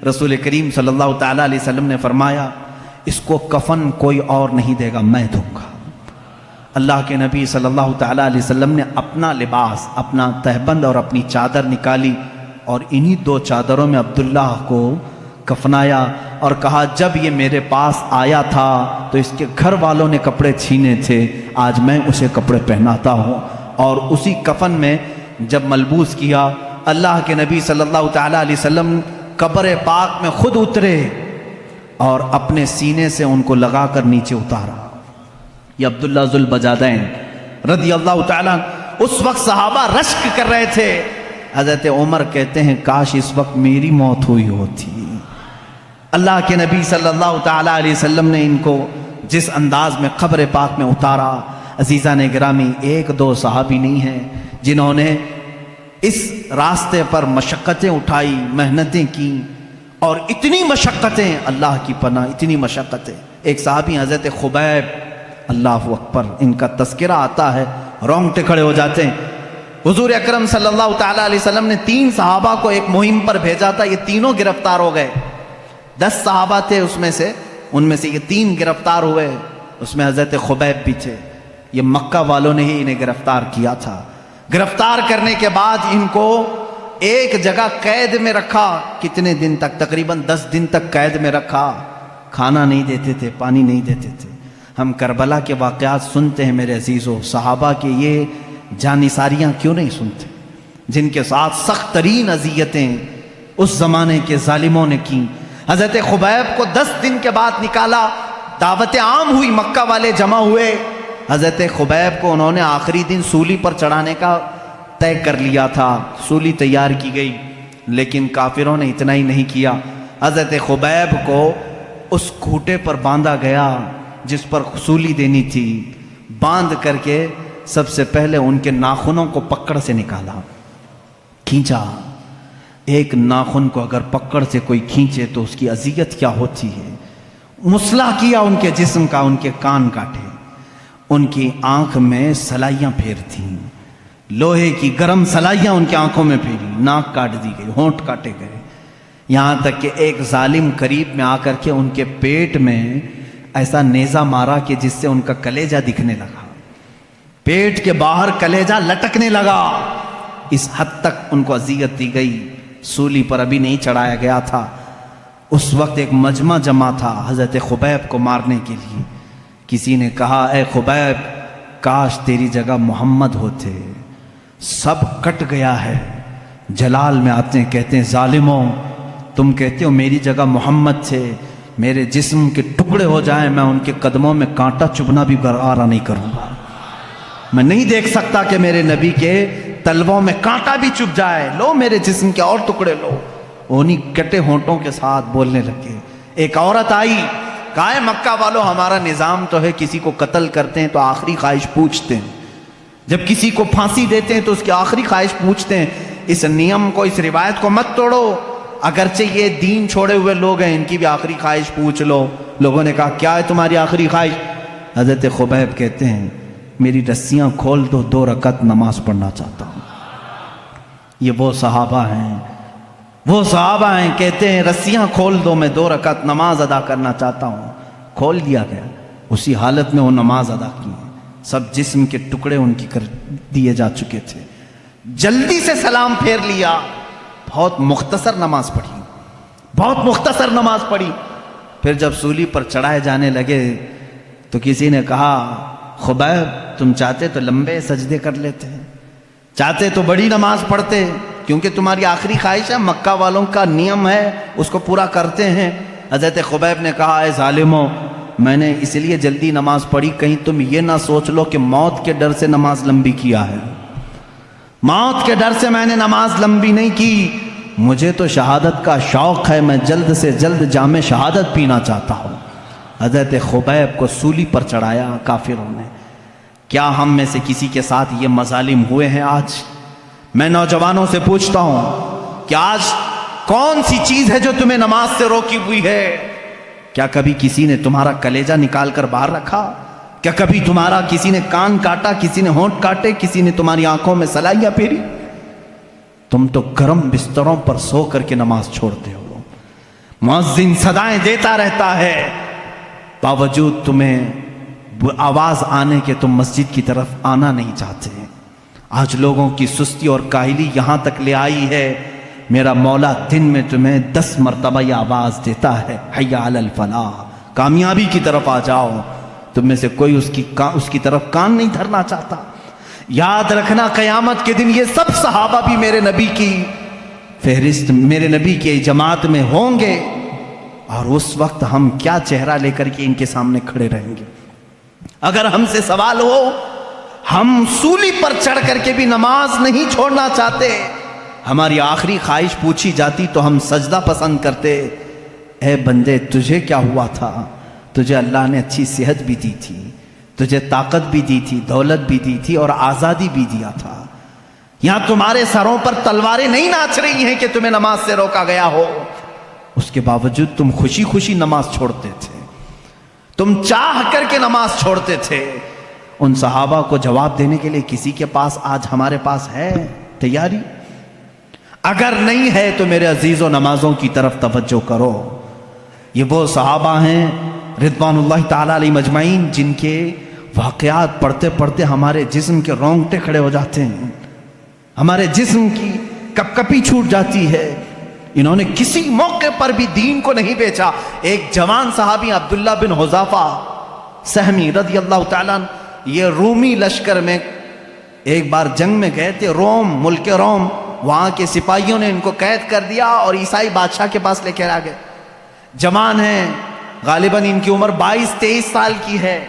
رسول کریم صلی اللہ تعالیٰ علیہ وسلم نے فرمایا اس کو کفن کوئی اور نہیں دے گا, میں دوں گا. اللہ کے نبی صلی اللہ تعالیٰ علیہ وسلم نے اپنا لباس, اپنا تہبند اور اپنی چادر نکالی اور انہی 2 چادروں میں عبداللہ کو کفنایا اور کہا جب یہ میرے پاس آیا تھا تو اس کے گھر والوں نے کپڑے چھینے تھے, آج میں اسے کپڑے پہناتا ہوں. اور اسی کفن میں جب ملبوس کیا, اللہ کے نبی صلی اللہ تعالیٰ علیہ وسلم قبر پاک میں خود اترے اور اپنے سینے سے ان کو لگا کر نیچے اتارا. یہ عبداللہ ذوالبجادین رضی اللہ تعالیٰ, اس وقت صحابہ رشک کر رہے تھے. حضرت عمر کہتے ہیں کاش اس وقت میری موت ہوئی ہوتی. اللہ کے نبی صلی اللہ تعالیٰ علیہ وسلم نے ان کو جس انداز میں قبر پاک میں اتارا, عزیزان گرامی 1-2 صحابی نہیں ہیں جنہوں نے اس راستے پر مشقتیں اٹھائی, محنتیں کی, اور اتنی مشقتیں, اللہ کی پناہ اتنی مشقتیں. ایک صحابی حضرت خبیب, اللہ اکبر, ان کا تذکرہ آتا ہے رونگٹے کھڑے ہو جاتے ہیں. حضور اکرم صلی اللہ تعالیٰ علیہ وسلم نے 3 صحابہ کو ایک مہم پر بھیجا تھا، یہ تینوں گرفتار ہو گئے. 10 صحابہ تھے اس میں سے، ان میں سے یہ 3 گرفتار ہوئے. اس میں حضرت خبیب بھی تھے. یہ مکہ والوں نے ہی انہیں گرفتار کیا تھا. گرفتار کرنے کے بعد ان کو ایک جگہ قید میں رکھا. کتنے دن تک؟ تقریباً 10 دن تک قید میں رکھا. کھانا نہیں دیتے تھے، پانی نہیں دیتے تھے. ہم کربلا کے واقعات سنتے ہیں میرے عزیزو، صحابہ کے یہ جانثاریاں کیوں نہیں سنتے جن کے ساتھ سخت ترین اذیتیں اس زمانے کے ظالموں نے کی. حضرت خبیب کو 10 دن کے بعد نکالا. دعوت عام ہوئی، مکہ والے جمع ہوئے. حضرت خبیب کو انہوں نے آخری دن سولی پر چڑھانے کا طے کر لیا تھا. سولی تیار کی گئی، لیکن کافروں نے اتنا ہی نہیں کیا. حضرت خبیب کو اس کھوٹے پر باندھا گیا جس پر سولی دینی تھی. باندھ کر کے سب سے پہلے ان کے ناخنوں کو پکڑ سے نکالا، کھینچا. ایک ناخن کو اگر پکڑ سے کوئی کھینچے تو اس کی اذیت کیا ہوتی ہے. مسلح کیا ان کے جسم کا، ان کے کان کاٹے، ان کی آنکھ میں سلائیاں پھیرتیں، لوہے کی گرم سلائیاں ان کی آنکھوں میں پھیری. ناک کاٹ دی گئی، ہونٹ کاٹے گئے. یہاں تک کہ ایک ظالم قریب میں آ کر کے ان کے پیٹ میں ایسا نیزہ مارا کہ جس سے ان کا کلیجہ دکھنے لگا. پیٹ کے باہر کلیجہ لٹکنے لگا. اس حد تک ان کو اذیت دی گئی. سولی پر ابھی نہیں چڑھایا گیا تھا. اس وقت ایک مجمع جمع تھا حضرت خبیب کو مارنے کے لیے. کسی نے کہا اے خبیب کاش تیری جگہ محمد ہوتے. سب کٹ گیا ہے. جلال میں آتے ہیں کہتے ہیں ظالموں تم کہتے ہو میری جگہ محمد تھے، میرے جسم کے ٹکڑے ہو جائیں میں ان کے قدموں میں کانٹا چبھنا بھی گوارا نہیں کروں گا. میں نہیں دیکھ سکتا کہ میرے نبی کے تلووں میں کانٹا بھی چبھ جائے. لو میرے جسم کے اور ٹکڑے لو. انہیں کٹے ہونٹوں کے ساتھ بولنے لگے. ایک عورت آئی، کہا ہے مکہ والوں ہمارا نظام تو ہے کسی کو قتل کرتے ہیں تو آخری خواہش پوچھتے ہیں، جب کسی کو پھانسی دیتے ہیں تو اس کی آخری خواہش پوچھتے ہیں. اس نیم کو، اس روایت کو مت توڑو. اگرچہ یہ دین چھوڑے ہوئے لوگ ہیں، ان کی بھی آخری خواہش پوچھ لو. لوگوں نے کہا کیا ہے تمہاری آخری خواہش؟ حضرت خبیب کہتے ہیں میری رسیاں کھول دو، 2 رکعت نماز پڑھنا چاہتا ہوں. یہ وہ صحابہ ہیں، وہ صحابہ ہیں کہتے ہیں رسیاں کھول دو، میں 2 رکعت نماز ادا کرنا چاہتا ہوں. کھول دیا گیا. اسی حالت میں وہ نماز ادا کی. سب جسم کے ٹکڑے ان کی کر دیے جا چکے تھے. جلدی سے سلام پھیر لیا. بہت مختصر نماز پڑھی، بہت مختصر نماز پڑھی. پھر جب سولی پر چڑھائے جانے لگے تو کسی نے کہا خبیب تم چاہتے تو لمبے سجدے کر لیتے، چاہتے تو بڑی نماز پڑھتے، کیونکہ تمہاری آخری خواہش ہے، مکہ والوں کا نیم ہے اس کو پورا کرتے ہیں. حضرت خبیب نے کہا اے ظالموں میں نے اس لیے جلدی نماز پڑھی کہیں تم یہ نہ سوچ لو کہ موت کے ڈر سے نماز لمبی کیا ہے. موت کے ڈر سے میں نے نماز لمبی نہیں کی. مجھے تو شہادت کا شوق ہے، میں جلد سے جلد جام شہادت پینا چاہتا ہوں. حضرت خبیب کو سولی پر چڑھایا کافروں نے. کیا ہم میں سے کسی کے ساتھ یہ مظالم ہوئے ہیں آج؟ میں نوجوانوں سے پوچھتا ہوں کہ آج کون سی چیز ہے جو تمہیں نماز سے روکی ہوئی ہے؟ کیا کبھی کسی نے تمہارا کلیجہ نکال کر باہر رکھا؟ کیا کبھی تمہارا کسی نے کان کاٹا، کسی نے ہونٹ کاٹے، کسی نے تمہاری آنکھوں میں سلائیاں پھیری؟ تم تو گرم بستروں پر سو کر کے نماز چھوڑتے ہو. مؤذن صدائیں دیتا رہتا ہے، باوجود تمہیں آواز آنے کے تم مسجد کی طرف آنا نہیں چاہتے. آج لوگوں کی سستی اور کاہلی یہاں تک لے آئی ہے. میرا مولا دن میں تمہیں 10 مرتبہ یہ آواز دیتا ہے حی علی الفلاح، کامیابی کی طرف آ جاؤ. تم میں سے کوئی اس کی طرف کان نہیں دھرنا چاہتا. یاد رکھنا قیامت کے دن یہ سب صحابہ بھی میرے نبی کی فہرست، میرے نبی کی جماعت میں ہوں گے، اور اس وقت ہم کیا چہرہ لے کر کے ان کے سامنے کھڑے رہیں گے. اگر ہم سے سوال ہو، ہم سولی پر چڑھ کر کے بھی نماز نہیں چھوڑنا چاہتے. ہماری آخری خواہش پوچھی جاتی تو ہم سجدہ پسند کرتے. اے بندے تجھے کیا ہوا تھا؟ تجھے اللہ نے اچھی صحت بھی دی تھی، تجھے طاقت بھی دی تھی، دولت بھی دی تھی اور آزادی بھی دیا تھا. یہاں تمہارے سروں پر تلواریں نہیں ناچ رہی ہیں کہ تمہیں نماز سے روکا گیا ہو. اس کے باوجود تم خوشی خوشی نماز چھوڑتے تھے، تم چاہ کر کے نماز چھوڑتے تھے. ان صحابہ کو جواب دینے کے لیے کسی کے پاس آج ہمارے پاس ہے تیاری؟ اگر نہیں ہے تو میرے عزیزوں نمازوں کی طرف توجہ کرو. یہ وہ صحابہ ہیں رضوان اللہ تعالیٰ علیہ مجمعین جن کے واقعات پڑھتے پڑھتے ہمارے جسم کے رونگٹے کھڑے ہو جاتے ہیں، ہمارے جسم کی کپ کپی چھوٹ جاتی ہے. انہوں نے کسی موقع پر بھی دین کو نہیں بیچا. ایک جوان صحابی عبداللہ بن حذافہ سہمی رضی اللہ تعالیٰ عنہ، یہ رومی لشکر میں ایک بار جنگ میں گئے تھے. روم، ملک روم، وہاں کے سپاہیوں نے ان کو قید کر دیا اور عیسائی بادشاہ کے پاس لے کر آ گئے. جوان ہیں، غالباً ان کی عمر 22-23 سال کی ہے.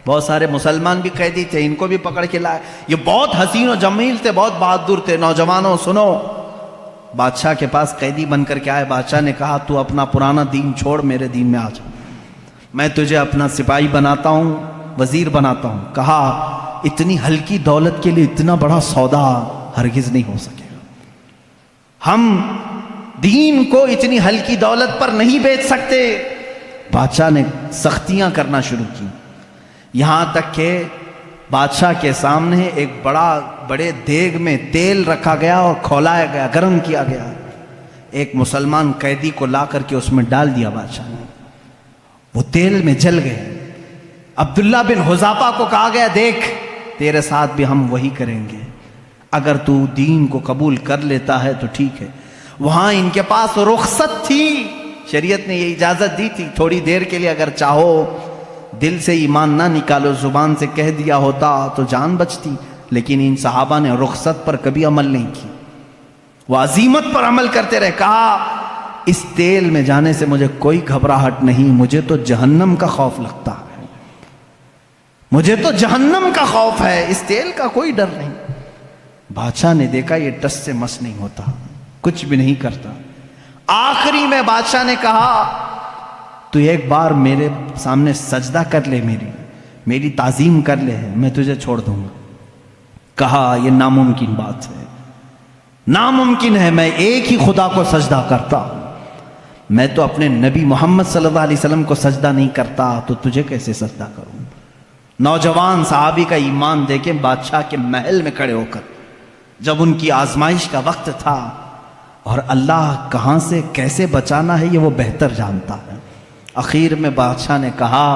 بہت سارے مسلمان بھی قیدی تھے، ان کو بھی پکڑ کے لائے. یہ بہت حسین و جمیل تھے، بہت بہادر تھے. نوجوانوں سنو، بادشاہ کے پاس قیدی بن کر کے آئے. بادشاہ نے کہا تو اپنا پرانا دین چھوڑ، میرے دین میں آ جا، میں تجھے اپنا سپاہی بناتا ہوں، وزیر بناتا ہوں. کہا اتنی ہلکی دولت کے لیے اتنا بڑا سودا ہرگز نہیں ہو سکے گا. ہم دین کو اتنی ہلکی دولت پر نہیں بیچ سکتے. بادشاہ نے سختیاں کرنا شروع کی، یہاں تک کہ بادشاہ کے سامنے ایک بڑے دیگ میں تیل رکھا گیا اور کھولایا گیا، گرم کیا گیا. ایک مسلمان قیدی کو لا کر کے اس میں ڈال دیا بادشاہ نے، وہ تیل میں جل گئے. عبداللہ بن حذافہ کو کہا گیا دیکھ تیرے ساتھ بھی ہم وہی کریں گے، اگر تو دین کو قبول کر لیتا ہے تو ٹھیک ہے. وہاں ان کے پاس رخصت تھی، شریعت نے یہ اجازت دی تھی تھوڑی دیر کے لیے اگر چاہو دل سے ایمان نہ نکالو، زبان سے کہہ دیا ہوتا تو جان بچتی. لیکن ان صحابہ نے رخصت پر کبھی عمل نہیں کی، وہ عزیمت پر عمل کرتے رہے. کہا اس تیل میں جانے سے مجھے کوئی گھبراہٹ نہیں، مجھے تو جہنم کا خوف لگتا ہے، مجھے تو جہنم کا خوف ہے، اس تیل کا کوئی ڈر نہیں. بادشاہ نے دیکھا یہ ٹس سے مس نہیں ہوتا، کچھ بھی نہیں کرتا. آخری میں بادشاہ نے کہا تو ایک بار میرے سامنے سجدہ کر لے، میری تعظیم کر لے، میں تجھے چھوڑ دوں گا. کہا یہ ناممکن بات ہے، ناممکن ہے، میں ایک ہی خدا کو سجدہ کرتا ہوں، میں تو اپنے نبی محمد صلی اللہ علیہ وسلم کو سجدہ نہیں کرتا، تو تجھے کیسے سجدہ کروں. نوجوان صحابی کا ایمان دیکھیں بادشاہ کے محل میں کھڑے ہو کر، جب ان کی آزمائش کا وقت تھا، اور اللہ کہاں سے کیسے بچانا ہے یہ وہ بہتر جانتا ہے. اخیر میں بادشاہ نے کہا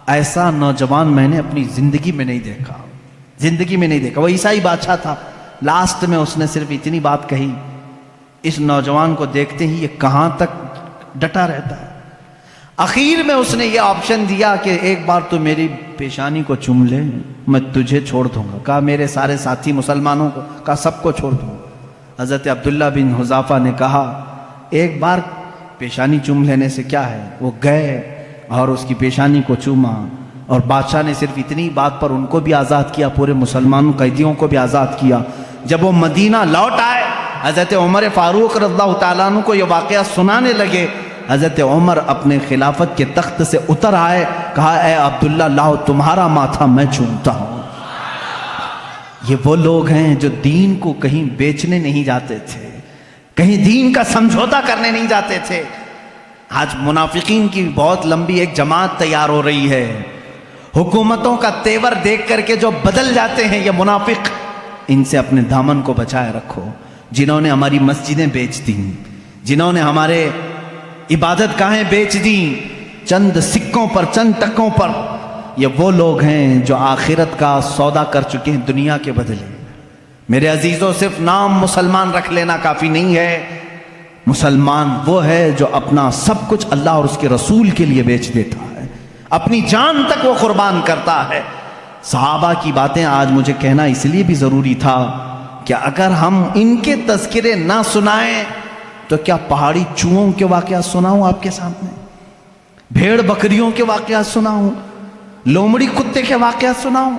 ایسا نوجوان میں نے اپنی زندگی میں نہیں دیکھا، زندگی میں نہیں دیکھا. وہ عیسائی بادشاہ تھا. لاسٹ میں اس نے صرف اتنی بات کہی، اس نوجوان کو دیکھتے ہی یہ کہاں تک ڈٹا رہتا ہے. اخیر میں اس نے یہ آپشن دیا کہ ایک بار تو میری پیشانی کو چوم لے، میں تجھے چھوڑ دوں گا. کہا میرے سارے ساتھی مسلمانوں کو، کہا سب کو چھوڑ دوں گا. حضرت عبداللہ بن حذافہ نے کہا ایک بار پیشانی چوم لینے سے کیا ہے. وہ گئے اور اس کی پیشانی کو چوما، اور بادشاہ نے صرف اتنی بات پر ان کو بھی آزاد کیا، پورے مسلمان قیدیوں کو بھی آزاد کیا. جب وہ مدینہ لوٹ آئے حضرت عمر فاروق رضی اللہ تعالیٰ عنہ کو یہ واقعہ سنانے لگے. حضرت عمر اپنے خلافت کے تخت سے اتر آئے، کہا اے عبداللہ لاؤ تمہارا ماتھا میں چومتا ہوں. یہ وہ لوگ ہیں جو دین کو کہیں بیچنے نہیں جاتے تھے، کہیں دین کا سمجھوتا کرنے نہیں جاتے تھے. آج منافقین کی بہت لمبی ایک جماعت تیار ہو رہی ہے، حکومتوں کا تیور دیکھ کر کے جو بدل جاتے ہیں یہ منافق. ان سے اپنے دامن کو بچائے رکھو. جنہوں نے ہماری مسجدیں بیچ دیں، جنہوں نے ہمارے عبادت گاہیں بیچ دیں چند سکوں پر، چند ٹکوں پر، یہ وہ لوگ ہیں جو آخرت کا سودا کر چکے ہیں دنیا کے بدلے. میرے عزیزوں صرف نام مسلمان رکھ لینا کافی نہیں ہے. مسلمان وہ ہے جو اپنا سب کچھ اللہ اور اس کے رسول کے لیے بیچ دیتا ہے، اپنی جان تک وہ قربان کرتا ہے. صحابہ کی باتیں آج مجھے کہنا اس لیے بھی ضروری تھا کہ اگر ہم ان کے تذکرے نہ سنائیں تو کیا پہاڑی چوہوں کے واقعات سناؤں آپ کے سامنے، بھیڑ بکریوں کے واقعات سناؤں، لومڑی کتے کے واقعات سناؤں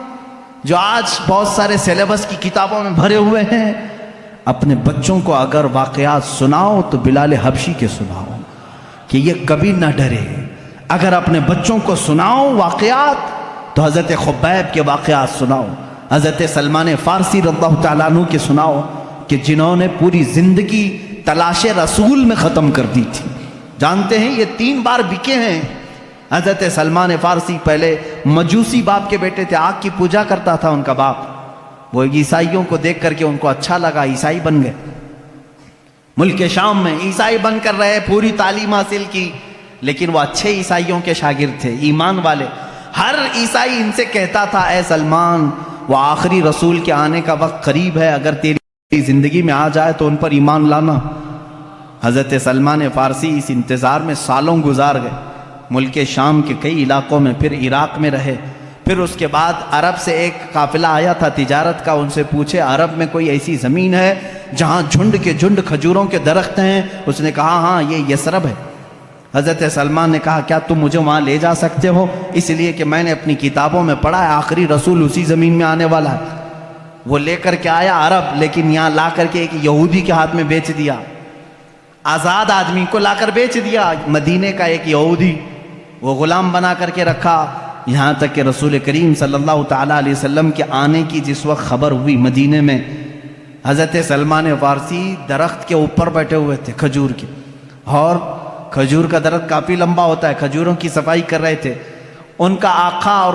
جو آج بہت سارے سیلیبس کی کتابوں میں بھرے ہوئے ہیں. اپنے بچوں کو اگر واقعات سناؤ تو بلال حبشی کے سناؤ کہ یہ کبھی نہ ڈرے. اگر اپنے بچوں کو سناؤ واقعات تو حضرت خبیب کے واقعات سناؤ، حضرت سلمان فارسی رضی اللہ تعالیٰ عنہ کے سناؤ کہ جنہوں نے پوری زندگی تلاش رسول میں ختم کر دی تھی. جانتے ہیں یہ 3 بار بکے ہیں حضرت سلمان فارسی پہلے مجوسی باپ کے بیٹے تھے، آگ کی پوجا کرتا تھا ان کا باپ، وہ عیسائیوں کو دیکھ کر کے ان کو اچھا لگا، عیسائی بن گئے، ملک شام میں عیسائی بن کر رہے، پوری تعلیم حاصل کی، لیکن وہ اچھے عیسائیوں کے شاگرد تھے، ایمان والے۔ ہر عیسائی ان سے کہتا تھا اے سلمان، وہ آخری رسول کے آنے کا وقت قریب ہے، اگر تیری زندگی میں آ جائے تو ان پر ایمان لانا۔ حضرت سلمان فارسی اس انتظار میں سالوں گزار گئے، ملک شام کے کئی علاقوں میں، پھر عراق میں رہے، پھر اس کے بعد عرب سے ایک قافلہ آیا تھا تجارت کا، ان سے پوچھے عرب میں کوئی ایسی زمین ہے جہاں جھنڈ کے جھنڈ کھجوروں کے درخت ہیں؟ اس نے کہا ہاں یہ یثرب ہے۔ حضرت سلمان نے کہا کیا تم مجھے وہاں لے جا سکتے ہو؟ اس لیے کہ میں نے اپنی کتابوں میں پڑھا ہے آخری رسول اسی زمین میں آنے والا ہے۔ وہ لے کر کے آیا عرب، لیکن یہاں لا کر کے ایک یہودی کے ہاتھ میں بیچ دیا، آزاد آدمی کو لا کر بیچ دیا، مدینے کا ایک یہودی، وہ غلام بنا کر کے رکھا، یہاں تک کہ رسول کریم صلی اللہ تعالیٰ علیہ وسلم کے آنے کی جس وقت خبر ہوئی مدینے میں، حضرت سلمان فارسی درخت کے اوپر بیٹھے ہوئے تھے کھجور کے، اور کھجور کا درخت کافی لمبا ہوتا ہے، کھجوروں کی صفائی کر رہے تھے، ان کا آقا اور